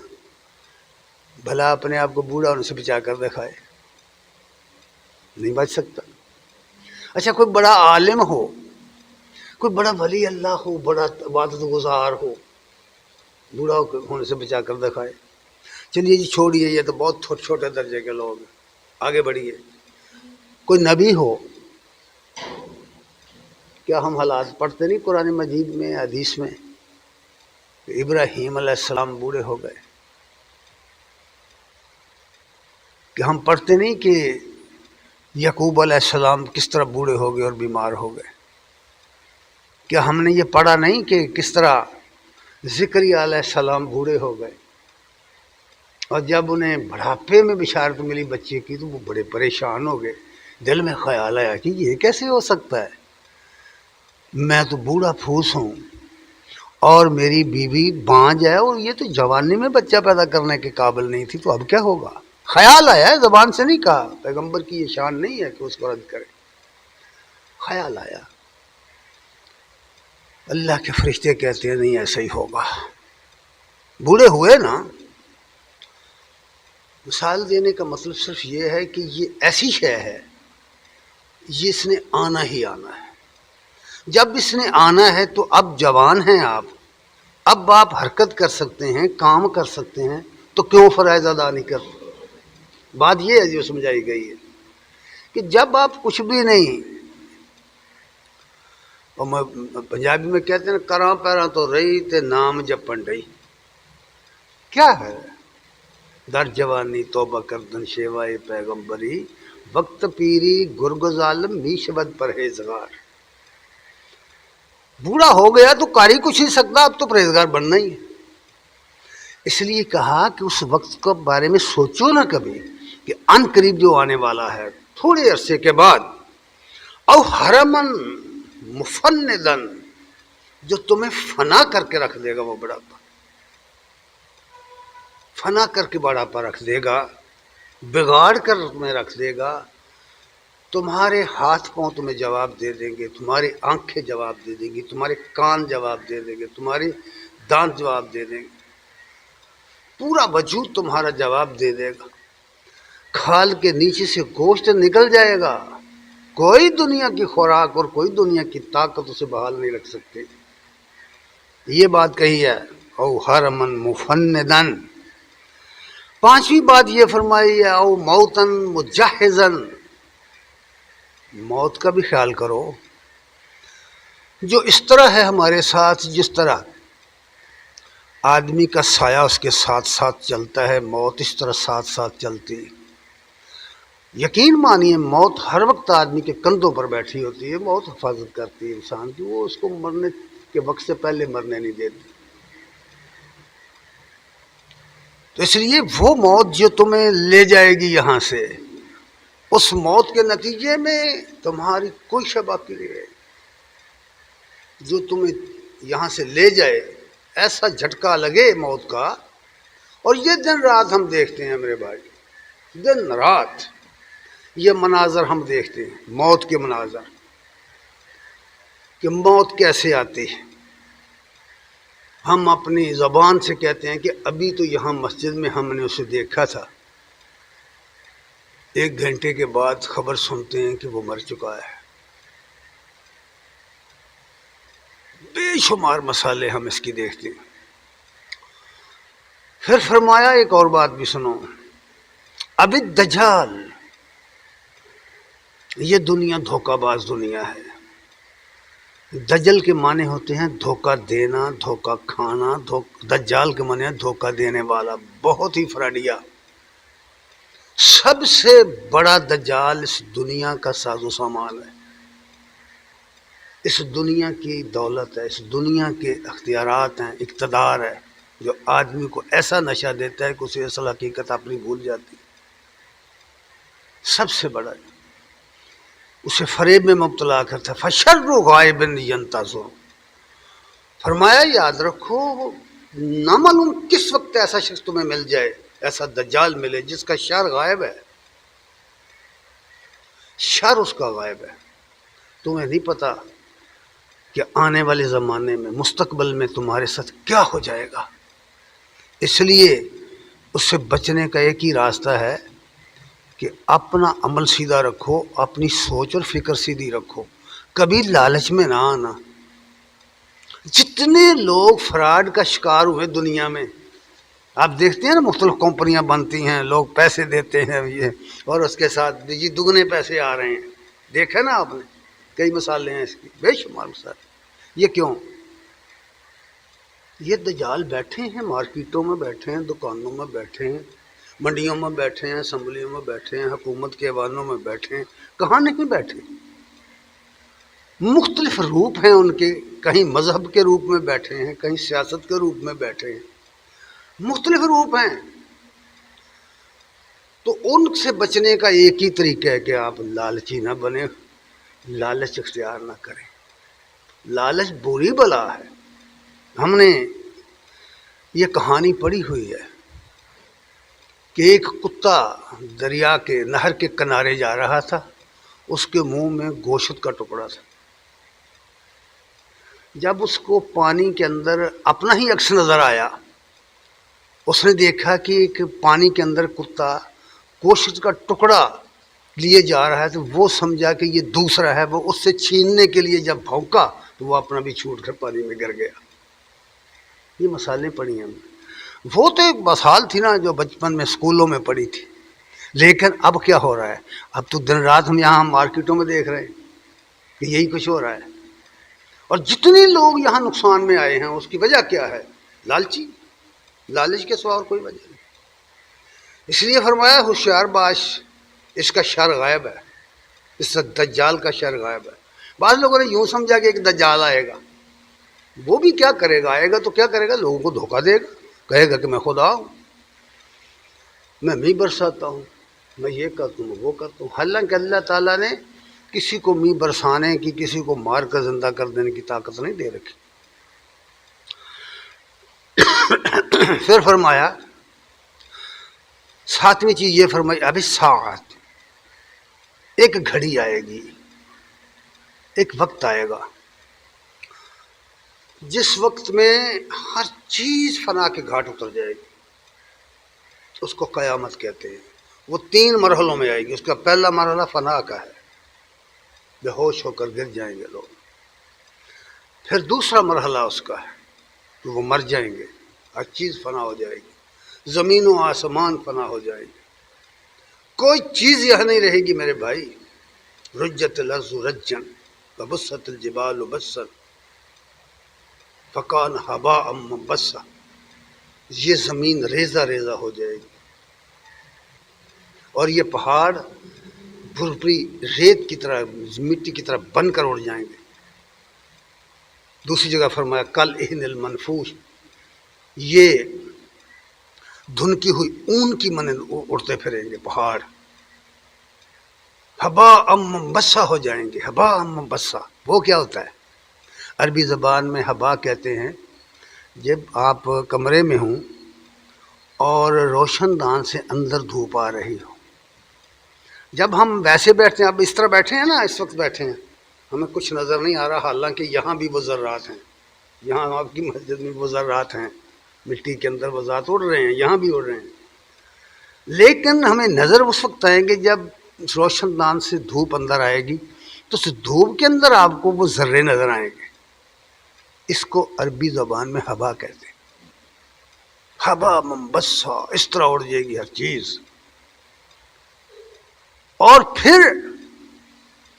بھلا اپنے آپ کو بوڑھا ہونے سے بچا کر دکھائے، نہیں بچ سکتا۔ اچھا کوئی بڑا عالم ہو، کوئی بڑا ولی اللہ ہو، بڑا عبادت گزار ہو، بوڑھا ہونے سے بچا کر دکھائے۔ چلیے جی چھوڑیے، یہ تو بہت چھوٹے درجے کے لوگ ہیں، آگے بڑھیے۔ کوئی نبی ہو، کیا ہم حالات پڑھتے نہیں قرآن مجید میں، حدیث میں، کہ ابراہیم علیہ السلام بوڑھے ہو گئے؟ کہ ہم پڑھتے نہیں کہ یعقوب علیہ السلام کس طرح بوڑھے ہو گئے اور بیمار ہو گئے؟ کیا ہم نے یہ پڑھا نہیں کہ کس طرح زکریا علیہ السلام بوڑھے ہو گئے، اور جب انہیں بڑھاپے میں بشارت ملی بچے کی تو وہ بڑے پریشان ہو گئے، دل میں خیال آیا کہ یہ کیسے ہو سکتا ہے، میں تو بوڑھا پھوس ہوں اور میری بیوی بانج ہے اور یہ تو جوانی میں بچہ پیدا کرنے کے قابل نہیں تھی، تو اب کیا ہوگا؟ خیال آیا ہے، زبان سے نہیں کہا، پیغمبر کی یہ شان نہیں ہے کہ اس کو رد کرے، خیال آیا۔ اللہ کے فرشتے کہتے ہیں نہیں ایسا ہی ہوگا، بوڑھے ہوئے نا۔ مثال دینے کا مطلب صرف یہ ہے کہ یہ ایسی شے ہے، یہ اس نے آنا ہی آنا ہے۔ جب اس نے آنا ہے تو اب جوان ہیں آپ، اب آپ حرکت کر سکتے ہیں، کام کر سکتے ہیں، تو کیوں فرائض ادا نہیں کرتے؟ بات یہ ہے جو سمجھائی گئی ہے کہ جب آپ کچھ بھی نہیں، اور پنجابی میں کہتے ہیں کراں پیراں تو رہی تے نام جپن رہی، کیا ہے؟ در جوانی توبہ کردن شیوائے پیغمبری، وقت پیری گرگ ظالم میشود پرہیزگار۔ بوڑھا ہو گیا تو کاری کچھ نہیں سکتا، اب تو پرہیزگار بننا ہی ہے۔ اس لیے کہا کہ اس وقت کے بارے میں سوچو نہ کبھی کہ ان قریب جو آنے والا ہے تھوڑے عرصے کے بعد، او حرمن مفندن، جو تمہیں فنا کر کے رکھ دے گا، وہ بڑھاپا فنا کر کے بڑھاپا رکھ دے گا، بگاڑ کر تمہیں رکھ دے گا، تمہارے ہاتھ پاؤں تمہیں جواب دے دیں گے، تمہاری آنکھیں جواب دے دیں گی، تمہارے کان جواب دے دیں گے، تمہاری دانت جواب دے دیں گے، پورا وجود تمہارا جواب دے دے گا، کھال کے نیچے سے گوشت نکل جائے گا، کوئی دنیا کی خوراک اور کوئی دنیا کی طاقت اسے بحال نہیں رکھ سکتے۔ یہ بات کہی ہے او حرمن مفندن۔ پانچویں بات یہ فرمائی ہے او موتن مجہزن، موت کا بھی خیال کرو، جو اس طرح ہے ہمارے ساتھ، جس طرح آدمی کا سایہ اس کے ساتھ ساتھ چلتا ہے، موت اس طرح ساتھ ساتھ چلتی۔ یقین مانیے موت ہر وقت آدمی کے کندھوں پر بیٹھی ہوتی ہے، موت حفاظت کرتی ہے انسان کی، وہ اس کو مرنے کے وقت سے پہلے مرنے نہیں دیتی۔ تو اس لیے وہ موت جو تمہیں لے جائے گی یہاں سے، اس موت کے نتیجے میں تمہاری کوئی شے باقی نہیں رہے، جو تمہیں یہاں سے لے جائے، ایسا جھٹکا لگے موت کا۔ اور یہ دن رات ہم دیکھتے ہیں میرے بھائی، دن رات یہ مناظر ہم دیکھتے ہیں، موت کے مناظر، کہ موت کیسے آتی ہے۔ ہم اپنی زبان سے کہتے ہیں کہ ابھی تو یہاں مسجد میں ہم نے اسے دیکھا تھا، 1 گھنٹے کے بعد خبر سنتے ہیں کہ وہ مر چکا ہے۔ بے شمار مسالے ہم اس کی دیکھتے ہیں۔ پھر فرمایا ایک اور بات بھی سنو، اب الدجال، یہ دنیا دھوکہ باز دنیا ہے۔ دجل کے معنی ہوتے ہیں دھوکہ دینا، دھوکہ کھانا، دجال کے معنی ہے دھوکہ دینے والا، بہت ہی فراڈیا۔ سب سے بڑا دجال اس دنیا کا ساز و سامان ہے، اس دنیا کی دولت ہے، اس دنیا کے اختیارات ہیں، اقتدار ہے، جو آدمی کو ایسا نشہ دیتا ہے کہ اسے اصل حقیقت اپنی بھول جاتی ہے۔ سب سے بڑا اسے فریب میں مبتلا کرتا ہے۔ فشر غائب ینتظر، فرمایا یاد رکھو نہ معلوم کس وقت ایسا شخص تمہیں مل جائے، ایسا دجال ملے جس کا شر غائب ہے، شر اس کا غائب ہے، تمہیں نہیں پتا کہ آنے والے زمانے میں، مستقبل میں تمہارے ساتھ کیا ہو جائے گا۔ اس لیے اس سے بچنے کا ایک ہی راستہ ہے کہ اپنا عمل سیدھا رکھو، اپنی سوچ اور فکر سیدھی رکھو، کبھی لالچ میں نہ آنا۔ جتنے لوگ فراڈ کا شکار ہوئے دنیا میں، آپ دیکھتے ہیں نا، مختلف کمپنیاں بنتی ہیں، لوگ پیسے دیتے ہیں یہ، اور اس کے ساتھ یہ دگنے پیسے آ رہے ہیں، دیکھا نا آپ نے، کئی مثالیں ہیں اس کی، بے شمار مثالیں۔ یہ کیوں؟ یہ دجال بیٹھے ہیں، مارکیٹوں میں بیٹھے ہیں، دکانوں میں بیٹھے ہیں، منڈیوں میں بیٹھے ہیں، اسمبلیوں میں بیٹھے ہیں، حکومت کے ایوانوں میں بیٹھے ہیں، کہاں نہیں بیٹھے، مختلف روپ ہیں ان کے، کہیں مذہب کے روپ میں بیٹھے ہیں، کہیں سیاست کے روپ میں بیٹھے ہیں، مختلف روپ ہیں۔ تو ان سے بچنے کا ایک ہی طریقہ ہے کہ آپ لالچی نہ بنے، لالچ اختیار نہ کریں۔ لالچ بری بلا ہے۔ ہم نے یہ کہانی پڑھی ہوئی ہے کہ ایک کتا دریا کے، نہر کے کنارے جا رہا تھا، اس کے منہ میں گوشت کا ٹکڑا تھا۔ جب اس کو پانی کے اندر اپنا ہی عکس نظر آیا، اس نے دیکھا کہ ایک پانی کے اندر کتا گوشت کا ٹکڑا لیے جا رہا ہے، تو وہ سمجھا کہ یہ دوسرا ہے، وہ اس سے چھیننے کے لیے جب بھونکا تو وہ اپنا بھی چھوٹ کر پانی میں گر گیا۔ یہ مثالیں پڑھی ہیں ہم نے۔ وہ تو ایک مثال تھی نا جو بچپن میں اسکولوں میں پڑھی تھی، لیکن اب کیا ہو رہا ہے؟ اب تو دن رات ہم یہاں مارکیٹوں میں دیکھ رہے ہیں کہ یہی کچھ ہو رہا ہے۔ اور جتنے لوگ یہاں نقصان میں آئے ہیں اس کی وجہ کیا ہے؟ لالچی، لالچ کے سوا اور کوئی وجہ نہیں۔ اس لیے فرمایا ہوشیار باش، اس کا شر غائب ہے، اس دجال کا شر غائب ہے۔ بعض لوگوں نے یوں سمجھا کہ ایک دجال آئے گا، وہ بھی کیا کرے گا، آئے گا تو کیا کرے گا؟ لوگوں کو دھوکہ دے گا، کہے گا کہ میں خدا ہوں، میں می برساتا ہوں، میں یہ کرتا ہوں، وہ کرتا ہوں۔ حالانکہ اللہ تعالیٰ نے کسی کو می برسانے کی، کسی کو مار کر زندہ کر دینے کی طاقت نہیں دے رکھی۔ پھر فرمایا ساتویں چیز یہ فرمائی، ابھی ساعت، ایک گھڑی آئے گی، ایک وقت آئے گا جس وقت میں ہر چیز فنا کے گھاٹ اتر جائے گی، اس کو قیامت کہتے ہیں۔ وہ 3 مرحلوں میں آئے گی۔ اس کا پہلا مرحلہ فنا کا ہے، بے ہوش ہو کر گر جائیں گے لوگ۔ پھر دوسرا مرحلہ اس کا ہے کہ وہ مر جائیں گے، ہر چیز فنا ہو جائے گی، زمین و آسمان فنا ہو جائیں گے، کوئی چیز یہاں نہیں رہے گی میرے بھائی۔ رجت الارض رجن وبست الجبال بسا فکان ہباء منبثا، یہ زمین ریزہ ریزہ ہو جائے گی، اور یہ پہاڑ بھرپری ریت کی طرح، مٹی کی طرح بن کر اڑ جائیں گے۔ دوسری جگہ فرمایا کل اہن المنفوش، یہ دھنکی ہوئی اون کی مانند اڑتے پھریں گے پہاڑ۔ ہبا منبسا ہو جائیں گے. ہبا منبسا وہ کیا ہوتا ہے؟ عربی زبان میں ہبا کہتے ہیں جب آپ کمرے میں ہوں اور روشن دان سے اندر دھوپ آ رہی ہو. جب ہم ویسے بیٹھتے ہیں، اب اس طرح بیٹھے ہیں نا، اس وقت بیٹھے ہیں، ہمیں کچھ نظر نہیں آ رہا، حالانکہ یہاں بھی وہ ذرات ہیں، یہاں آپ کی مسجد میں وہ ذرات ہیں، مٹی کے اندر وہ ذات اڑ رہے ہیں، یہاں بھی اڑ رہے ہیں. لیکن ہمیں نظر اس وقت آئیں گے جب روشن دان سے دھوپ اندر آئے گی، تو اس دھوپ کے اندر آپ کو وہ ذرے نظر آئیں گے. اس کو عربی زبان میں ہوا کہتے ہیں. ہوا منبسا، اس طرح اڑ جائے گی ہر چیز. اور پھر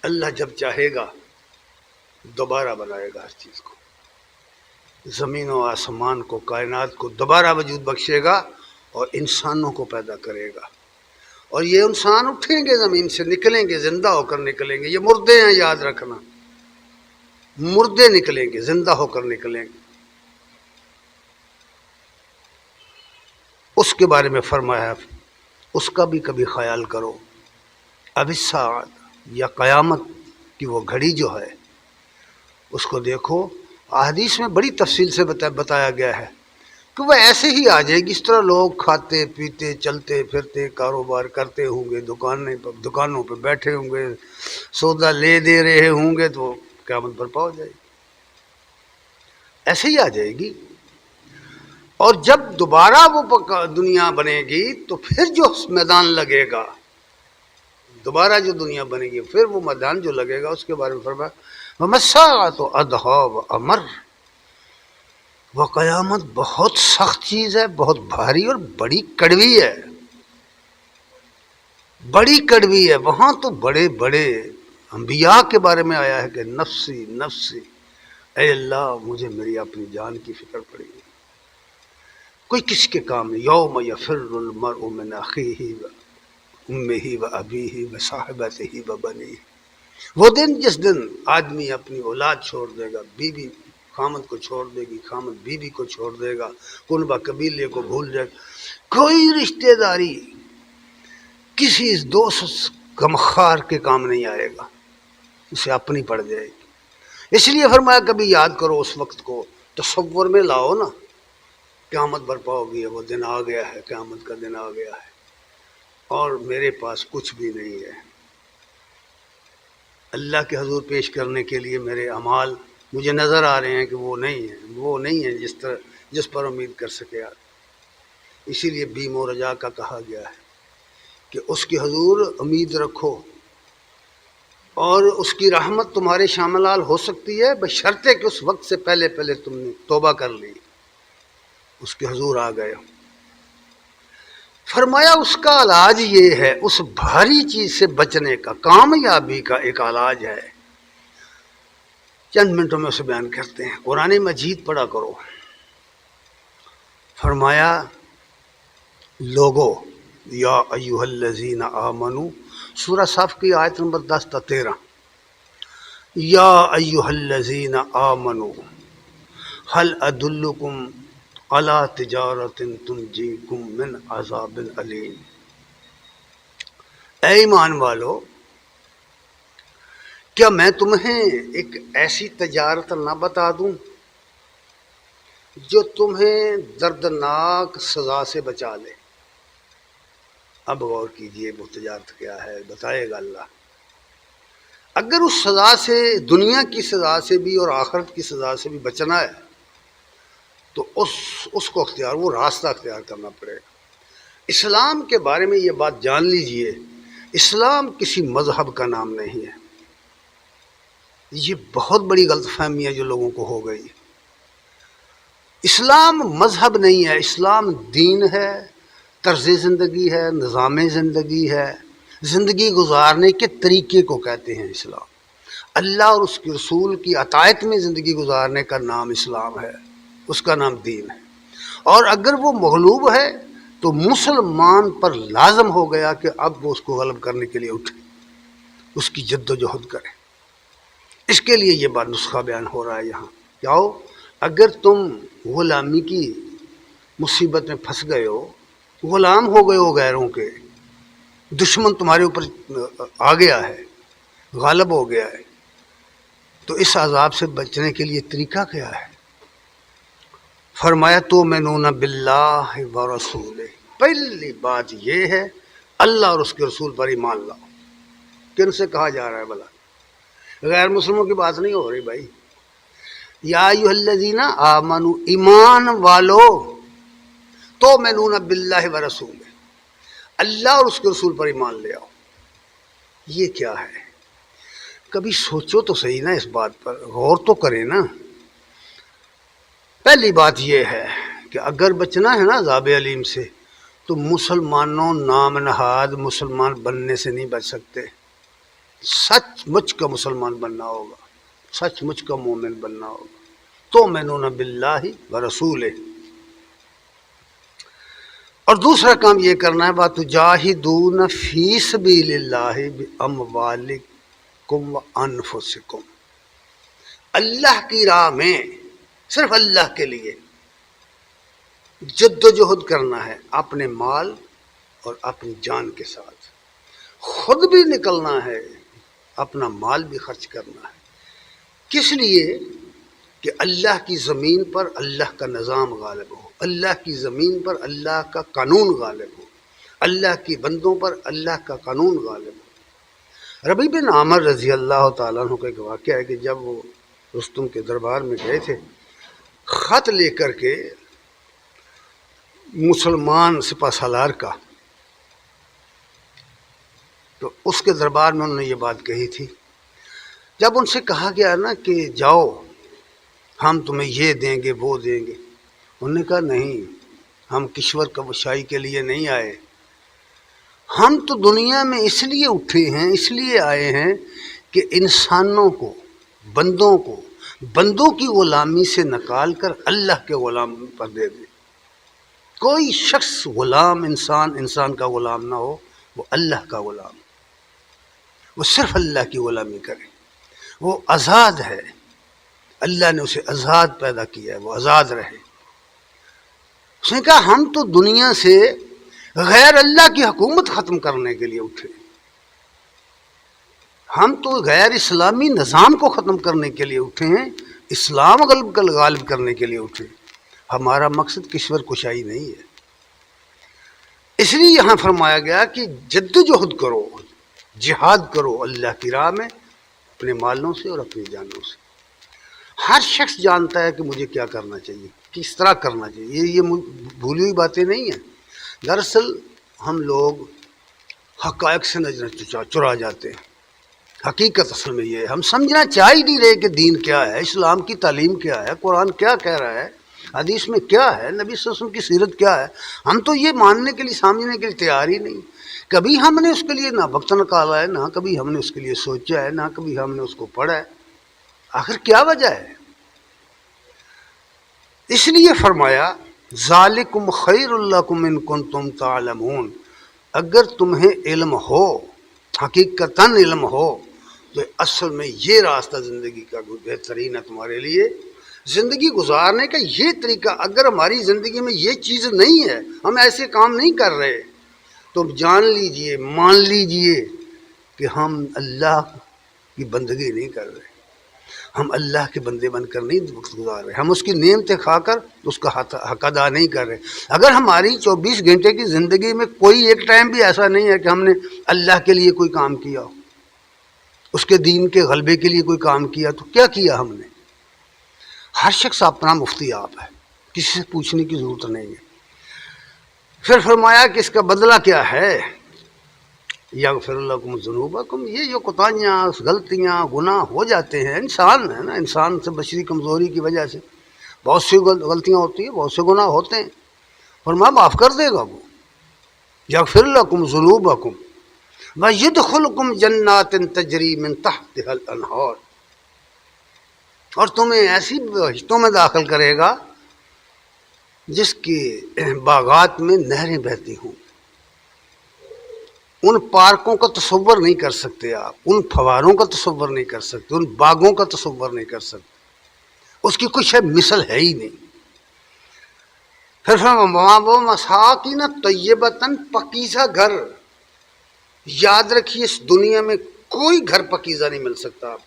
اللہ جب چاہے گا دوبارہ بنائے گا ہر چیز کو، زمین و آسمان کو، کائنات کو دوبارہ وجود بخشے گا اور انسانوں کو پیدا کرے گا. اور یہ انسان اٹھیں گے، زمین سے نکلیں گے، زندہ ہو کر نکلیں گے. یہ مردے ہیں، یاد رکھنا، مردے نکلیں گے، زندہ ہو کر نکلیں گے. اس کے بارے میں فرمایا اس کا بھی کبھی خیال کرو. اب الساعۃ، یا قیامت کی وہ گھڑی جو ہے اس کو دیکھو. احادیث میں بڑی تفصیل سے بتایا گیا ہے کہ وہ ایسے ہی آ جائے گی، اس طرح لوگ کھاتے پیتے چلتے پھرتے کاروبار کرتے ہوں گے، دکانوں پہ بیٹھے ہوں گے، سودا لے دے رہے ہوں گے، تو قیامت برپا ہو جائے گی. ایسے ہی آ جائے گی. اور جب دوبارہ وہ دنیا بنے گی تو پھر جو میدان لگے گا، دوبارہ جو دنیا بنے گی پھر وہ میدان جو لگے گا اس کے بارے میں فرمایا وَمَسَّاعَةُ أَدْهَىٰ وَأَمَرُّ. وہ قیامت بہت سخت چیز ہے، بہت بھاری اور بڑی کڑوی ہے. بڑی کڑوی ہے. وہاں تو بڑے بڑے انبیاء کے بارے میں آیا ہے کہ نفسی نفسی، اے اللہ مجھے میری اپنی جان کی فکر پڑی. کوئی کسی کے کام نہیں. یوم یفر المرء من اخیہ وامہ وابیہ وصاحبتہ وبنیہ. وہ دن جس دن آدمی اپنی اولاد چھوڑ دے گا، بیوی خامد کو چھوڑ دے گی، خامد بیوی کو چھوڑ دے گا، کنبہ قبیلے کو بھول جائے گا، کوئی رشتہ داری کسی دوست غمخوار کے کام نہیں آئے گا، اسے اپنی پڑ جائے گی. اس لیے فرمایا کبھی یاد کرو اس وقت کو، تصور میں لاؤ نا. قیامت برپا ہو گئی ہے، وہ دن آ گیا ہے، قیامت کا دن آ گیا ہے اور میرے پاس کچھ بھی نہیں ہے. اللہ کے حضور پیش کرنے کے لیے میرے اعمال مجھے نظر آ رہے ہیں کہ وہ نہیں ہیں جس پر امید کر سکے. اسی لیے بیم و رجا کا کہا گیا ہے کہ اس کی حضور امید رکھو اور اس کی رحمت تمہارے شامل ہو سکتی ہے بشرطے کہ اس وقت سے پہلے تم نے توبہ کر لی. اس کے حضور آ گئے. فرمایا اس کا علاج یہ ہے، اس بھاری چیز سے بچنے کا، کامیابی کا ایک علاج ہے. چند منٹوں میں اسے بیان کرتے ہیں. قرآن مجید پڑھا کرو. فرمایا لوگو یا ایھا الذین آمنو، سورہ صف کی آیت نمبر 10 تا 13. یا ایھا الذین آمنو هل ادلکم علی تجارت تنجیکم من عذاب علیم. اے ایمان والو، کیا میں تمہیں ایک ایسی تجارت نہ بتا دوں جو تمہیں دردناک سزا سے بچا لے. اب غور کیجئے وہ تجارت کیا ہے، بتائے گا اللہ. اگر اس سزا سے، دنیا کی سزا سے بھی اور آخرت کی سزا سے بھی بچنا ہے تو اس کو وہ راستہ اختیار کرنا پڑے گا. اسلام کے بارے میں یہ بات جان لیجئے، اسلام کسی مذہب کا نام نہیں ہے. یہ بہت بڑی غلط فہمی ہے جو لوگوں کو ہو گئی. اسلام مذہب نہیں ہے، اسلام دین ہے، طرز زندگی ہے، نظام زندگی ہے، زندگی گزارنے کے طریقے کو کہتے ہیں اسلام. اللہ اور اس کے رسول کی اطاعت میں زندگی گزارنے کا نام اسلام ہے، اس کا نام دین ہے. اور اگر وہ مغلوب ہے تو مسلمان پر لازم ہو گیا کہ اب وہ اس کو غلب کرنے کے لیے اٹھے، اس کی جد و جہد کرے. اس کے لیے یہ بات نسخہ بیان ہو رہا ہے یہاں. کیا ہو؟ اگر تم غلامی کی مصیبت میں پھنس گئے ہو، غلام ہو گئے ہو غیروں کے، دشمن تمہارے اوپر آ گیا ہے، غالب ہو گیا ہے، تو اس عذاب سے بچنے کے لیے طریقہ کیا ہے؟ فرمایا تؤمنون باللہ ورسولہ، پہلی بات یہ ہے اللہ اور اس کے رسول پر ایمان لاؤ۔ کن سے کہا جا رہا ہے بھلا؟ غیر مسلموں کی بات نہیں ہو رہی بھائی۔ یا ایھا الذین آمنوا، ایمان والو، تؤمنون باللہ ورسولہ، اللہ اور اس کے رسول پر ایمان لے آؤ۔ یہ کیا ہے؟ کبھی سوچو تو صحیح نا، اس بات پر غور تو کریں نا۔ پہلی بات یہ ہے کہ اگر بچنا ہے نا عذاب علیم سے تو مسلمانوں نام نہاد مسلمان بننے سے نہیں بچ سکتے، سچ مچ کا مسلمان بننا ہوگا، سچ مچ کا مومن بننا ہوگا۔ تؤمنون باللہ ورسولہ، اور دوسرا کام یہ کرنا ہے وَتُجَاهِدُونَ فِي سَبِيلِ اللَّهِ بِأَمْوَالِكُمْ وَأَنفُسِكُمْ، اللہ کی راہ میں صرف اللہ کے لیے جد و جہد کرنا ہے، اپنے مال اور اپنی جان کے ساتھ، خود بھی نکلنا ہے، اپنا مال بھی خرچ کرنا ہے۔ کس لیے؟ کہ اللہ کی زمین پر اللہ کا نظام غالب ہو، اللہ کی زمین پر اللہ کا قانون غالب ہو، اللہ کی بندوں پر اللہ کا قانون غالب ہو۔ ربیع بن عامر رضی اللہ تعالیٰ عنہ کا ایک واقعہ ہے کہ جب وہ رستم کے دربار میں گئے تھے خط لے کر کے مسلمان سپہ سالار کا، تو اس کے دربار میں انہوں نے یہ بات کہی تھی۔ جب ان سے کہا گیا نا کہ جاؤ ہم تمہیں یہ دیں گے وہ دیں گے، انہوں نے کہا نہیں، ہم کشور کشائی کے لیے نہیں آئے، ہم تو دنیا میں اس لیے اٹھے ہیں، اس لیے آئے ہیں کہ انسانوں کو، بندوں کی غلامی سے نکال کر اللہ کے غلام پر دے دیں۔ کوئی شخص غلام انسان کا غلام نہ ہو، وہ اللہ کا غلام، وہ صرف اللہ کی غلامی کرے، وہ آزاد ہے، اللہ نے اسے آزاد پیدا کیا ہے، وہ آزاد رہے۔ اس نے کہا ہم تو دنیا سے غیر اللہ کی حکومت ختم کرنے کے لیے اٹھے، ہم تو غیر اسلامی نظام کو ختم کرنے کے لیے اٹھے ہیں، اسلام غالب کرنے کے لیے اٹھے، ہمارا مقصد کشور کشائی نہیں ہے۔ اس لیے یہاں فرمایا گیا کہ جد و جہد کرو، جہاد کرو اللہ کی راہ میں، اپنے مالوں سے اور اپنی جانوں سے۔ ہر شخص جانتا ہے کہ مجھے کیا کرنا چاہیے، کس طرح کرنا چاہیے، یہ بھولی ہوئی باتیں نہیں ہیں۔ دراصل ہم لوگ حقائق سے نظر چرا جاتے ہیں۔ حقیقت اصل میں یہ ہے، ہم سمجھنا چاہ ہی نہیں رہے کہ دین کیا ہے، اسلام کی تعلیم کیا ہے، قرآن کیا کہہ رہا ہے، حدیث میں کیا ہے، نبی صلی اللہ علیہ وسلم کی سیرت کیا ہے۔ ہم تو یہ ماننے کے لیے، سمجھنے کے لیے تیار ہی نہیں۔ کبھی ہم نے اس کے لیے نہ وقت نکالا ہے، نہ کبھی ہم نے اس کے لیے سوچا ہے، نہ کبھی ہم نے اس کو پڑھا ہے۔ آخر کیا وجہ ہے؟ اس لیے فرمایا ذالکم خیر لکم ان کنتم تعلمون، اگر تمہیں علم ہو، حقیقتاً علم ہو، تو اصل میں یہ راستہ زندگی کا بہترین ہے تمہارے لیے، زندگی گزارنے کا یہ طریقہ۔ اگر ہماری زندگی میں یہ چیز نہیں ہے، ہم ایسے کام نہیں کر رہے، تو جان لیجئے، مان لیجئے کہ ہم اللہ کی بندگی نہیں کر رہے، ہم اللہ کے بندے بن کر نہیں وقت گزار رہے، ہم اس کی نعمتیں کھا کر اس کا حق ادا نہیں کر رہے۔ اگر ہماری 24 گھنٹے کی زندگی میں کوئی ایک ٹائم بھی ایسا نہیں ہے کہ ہم نے اللہ کے لیے کوئی کام کیا ہو، اس کے دین کے غلبے کے لیے کوئی کام کیا، تو کیا کیا ہم نے؟ ہر شخص اپنا مفتی آپ ہے، کسی سے پوچھنے کی ضرورت نہیں ہے۔ پھر فرمایا کہ اس کا بدلہ کیا ہے؟ یغفر لکم ذنوبکم، یہ جو کوتاہیاں، غلطیاں، گناہ ہو جاتے ہیں، انسان ہے نا، انسان سے بشری کمزوری کی وجہ سے بہت سی غلطیاں ہوتی ہیں، بہت سے گناہ ہوتے ہیں، فرمایا معاف کر دے گا وہ۔ یغفر لکم ذنوبکم ویدخلکم جنات تجری من تحتها الانہار، اور تمہیں ایسی بہشتوں میں داخل کرے گا جس کے باغات میں نہریں بہتی ہوں۔ ان پارکوں کا تصور نہیں کر سکتے آپ، ان فواروں کا تصور نہیں کر سکتے، ان باغوں کا تصور نہیں کر سکتے، اس کی کچھ مثل ہے ہی نہیں۔ پھر وہ مساکین طیبۃ، پکیزہ گھر، یاد رکھیے اس دنیا میں کوئی گھر پکیزہ نہیں مل سکتا آپ،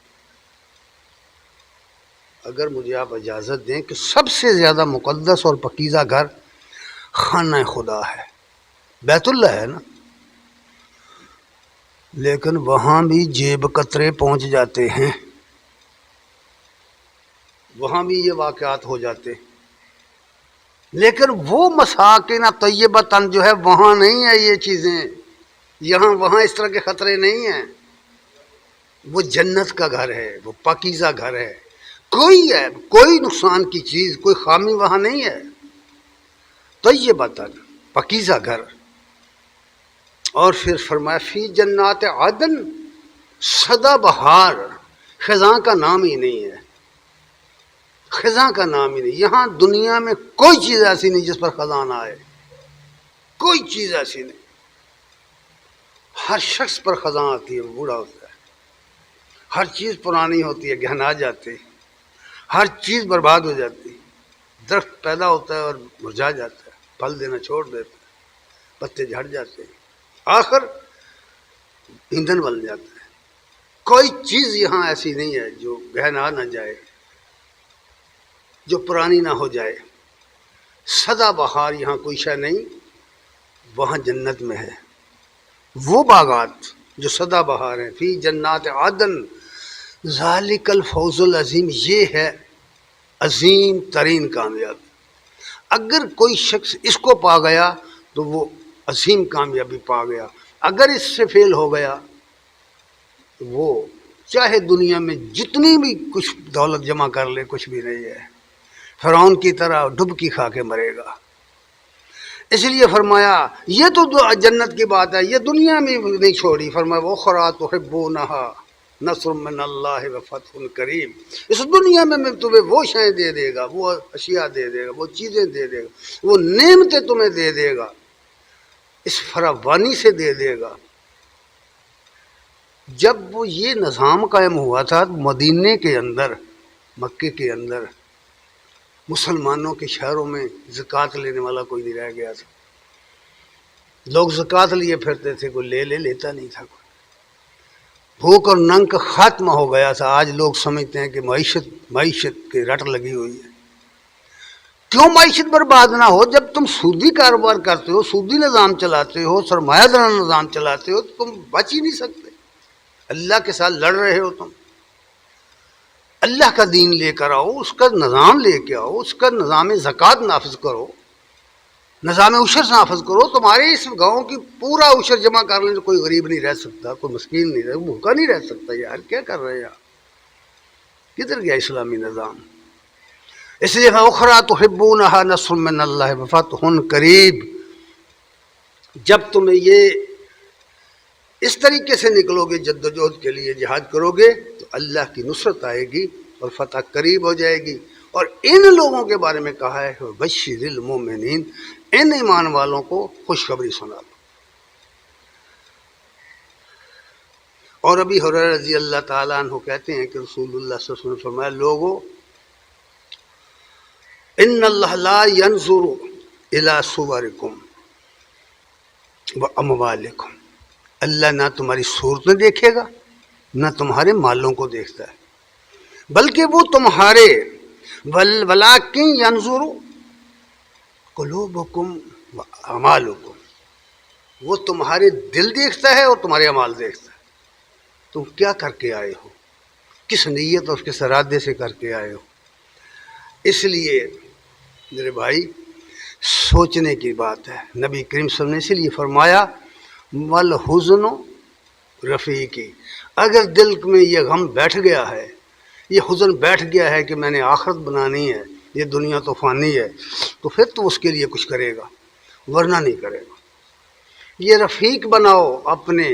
اگر مجھے آپ اجازت دیں کہ سب سے زیادہ مقدس اور پکیزہ گھر خانہ خدا ہے، بیت اللہ ہے نا، لیکن وہاں بھی جیب کترے پہنچ جاتے ہیں، وہاں بھی یہ واقعات ہو جاتے ہیں، لیکن وہ مساکن طیبتاً جو ہے وہاں نہیں ہے یہ چیزیں، یہاں وہاں اس طرح کے خطرے نہیں ہیں، وہ جنت کا گھر ہے، وہ پاکیزہ گھر ہے، کوئی نقصان کی چیز، کوئی خامی وہاں نہیں ہے، طیبتاً پاکیزہ گھر۔ اور پھر فرمایا فی جنات عدن، سدا بہار، خزاں کا نام ہی نہیں ہے، خزاں کا نام ہی نہیں، یہاں دنیا میں کوئی چیز ایسی نہیں جس پر خزاں نہ آئے، کوئی چیز ایسی نہیں، ہر شخص پر خزاں آتی ہے، وہ بوڑھا ہوتا ہے، ہر چیز پرانی ہوتی ہے، گہنا جاتے، ہر چیز برباد ہو جاتی، درخت پیدا ہوتا ہے اور مرجھا جاتا ہے، پھل دینا چھوڑ دیتا ہے، پتے جھڑ جاتے ہیں، آخر ایندھن بن جاتا ہے، کوئی چیز یہاں ایسی نہیں ہے جو گہنا نہ جائے، جو پرانی نہ ہو جائے، سدا بہار یہاں کوئی شے نہیں، وہاں جنت میں ہے وہ باغات جو سدا بہار ہیں، فی جنات عدن، ذالک الفوز العظیم، یہ ہے عظیم ترین کامیابی، اگر کوئی شخص اس کو پا گیا تو وہ عظیم کامیابی پا گیا، اگر اس سے فیل ہو گیا تو وہ چاہے دنیا میں جتنی بھی کچھ دولت جمع کر لے کچھ بھی نہیں ہے، فرعون کی طرح ڈبکی کھا کے مرے گا۔ اس لیے فرمایا یہ تو جنت کی بات ہے، یہ دنیا میں نہیں چھوڑی، فرمایا وَأُخْرَىٰ تُحِبُّونَهَا نَصْرٌ مِّنَ اللَّهِ وَفَتْحٌ قَرِیب، اس دنیا میں تمہیں وہ شے دے دے گا، وہ اشیاء دے دے گا، وہ چیزیں دے دے گا، وہ نعمتیں تمہیں دے دے گا، اس فراوانی سے دے دے گا۔ جب وہ یہ نظام قائم ہوا تھا مدینے کے اندر، مکے کے اندر، مسلمانوں کے شہروں میں زکوٰۃ لینے والا کوئی نہیں رہ گیا تھا، لوگ زکوٰۃ لیے پھرتے تھے، کوئی لیتا نہیں تھا، کوئی بھوک اور ننگ کا خاتمہ ہو گیا تھا۔ آج لوگ سمجھتے ہیں کہ معیشت کی رٹ لگی ہوئی ہے، کیوں معیشت برباد نہ ہو؟ جب تم سودی کاروبار کرتے ہو، سودی نظام چلاتے ہو، سرمایہ دارانہ نظام چلاتے ہو، تو تم بچ ہی نہیں سکتے، اللہ کے ساتھ لڑ رہے ہو تم، اللہ کا دین لے کر آؤ، اس کا نظام لے کے آؤ، اس کا نظام زکوٰۃ نافذ کرو، نظام عشر نافذ کرو، تمہارے اس گاؤں کی پورا عشر جمع کر لیں تو کوئی غریب نہیں رہ سکتا، کوئی مسکین نہیں رہ، بھوکا نہیں رہ سکتا، یار کیا کر رہے ہیں آپ، کدھر گیا اسلامی نظام؟ اس لیے اخرى تحبونها نصر من اللہ وفتح قریب، جب تمہیں یہ اس طریقے سے نکلو گے، جدوجہد کے لیے جہاد کرو گے، تو اللہ کی نصرت آئے گی اور فتح قریب ہو جائے گی۔ اور ان لوگوں کے بارے میں کہا ہے بشر المؤمنین، ان ایمان والوں کو خوشخبری سنا دو۔ اور ابی ہریرہ رضی اللہ تعالیٰ عنہ کہتے ہیں کہ رسول اللہ صلی اللہ علیہ وسلم نے فرمایا لوگو ان اللہ لا ينظر الى صورکم واموالکم، اللہ نہ تمہاری صورتیں دیکھے گا نہ تمہارے مالوں کو دیکھتا ہے، بلکہ وہ تمہارے ولیکن ینظر قلوبکم واعمالکم، وہ تمہارے دل دیکھتا ہے اور تمہارے اعمال دیکھتا ہے، تم کیا کر کے آئے ہو، کس نیت اور کس ارادے سے کر کے آئے ہو۔ اس لیے میرے بھائی سوچنے کی بات ہے، نبی کریم صلی اللہ علیہ وسلم نے اسی لیے فرمایا والحزن رفیقی، اگر دل میں یہ غم بیٹھ گیا ہے، یہ حزن بیٹھ گیا ہے کہ میں نے آخرت بنانی ہے، یہ دنیا تو فانی ہے، تو پھر تو اس کے لیے کچھ کرے گا، ورنہ نہیں کرے گا۔ یہ رفیق بناؤ، اپنے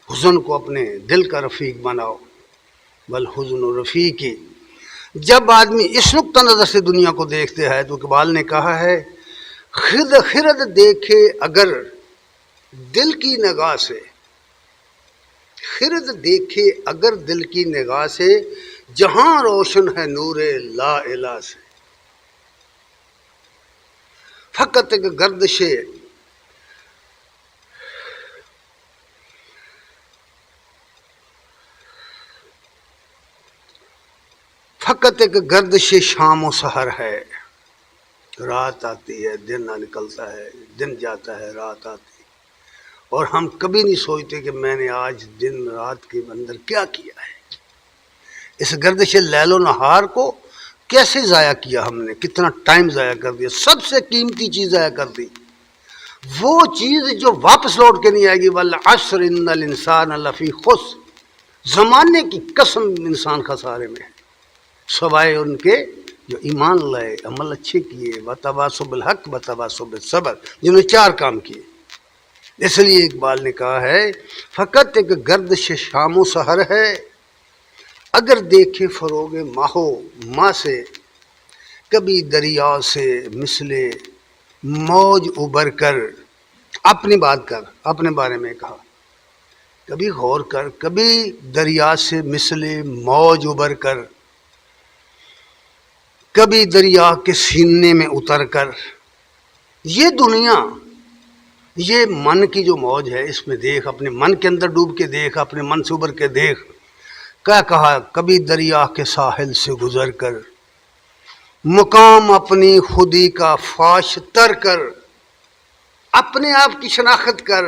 حزن کو اپنے دل کا رفیق بناؤ، والحزن رفیقی۔ جب آدمی اس نقطہ نظر سے دنیا کو دیکھتے ہے تو اقبال نے کہا ہے خرد دیکھے اگر دل کی نگاہ سے، خرد دیکھے اگر دل کی نگاہ سے، جہاں روشن ہے نور لا الہ سے، فقط ایک گردش فقط ایک گردش شام و سحر ہے، رات آتی ہے دن نہ نکلتا ہے، دن جاتا ہے رات آتی ہے، اور ہم کبھی نہیں سوچتے کہ میں نے آج دن رات کے اندر کیا کیا ہے۔ اس گردش لیل و نہار کو کیسے ضائع کیا ہم نے، کتنا ٹائم ضائع کر دیا، سب سے قیمتی چیز ضائع کر دی، وہ چیز جو واپس لوٹ کے نہیں آئے گی۔ والعصر ان الانسان لفی خسر، زمانے کی قسم انسان خسارے میں ہے، سوائے ان کے جو ایمان لائے، عمل اچھے کیے، وتواصوا بالحق وتواصوا بالصبر، جنہوں نے 4 کام کیے۔ اس لیے اقبال نے کہا ہے فقط ایک گردش شام و سحر ہے، اگر دیکھے فروغ ماہو ماں سے، کبھی دریا سے مثل موج ابھر کر، اپنی بات کر، اپنے بارے میں کہا، کبھی غور کر، کبھی دریا سے مثل موج ابھر کر، کبھی دریا کے سینے میں اتر کر، یہ دنیا، یہ من کی جو موج ہے اس میں دیکھ، اپنے من کے اندر ڈوب کے دیکھ، اپنے من سے ابھر کے دیکھ۔ کیا کہا، کبھی دریا کے ساحل سے گزر کر، مقام اپنی خودی کا فاش تر کر، اپنے آپ کی شناخت کر،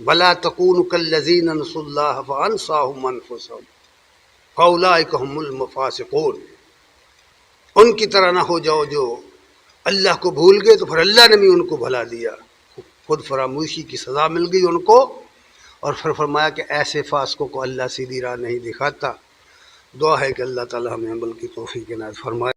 وَلَا تَكُونُوا كَالَّذِينَ نَسُوا اللَّهَ فَأَنسَاهُمْ أَنفُسَهُمْ فَأُولَٰئِكَ هُمُ الْفَاسِقُونَ، ان کی طرح نہ ہو جاؤ جو اللہ کو بھول گئے تو پھر اللہ نے بھی ان کو بھلا دیا، خود فراموشی کی سزا مل گئی ان کو، اور پھر فرمایا کہ ایسے فاسقوں کو اللہ سیدھی راہ نہیں دکھاتا۔ دعا ہے کہ اللہ تعالی ہمیں عمل کی توفیق عنایت فرمائے۔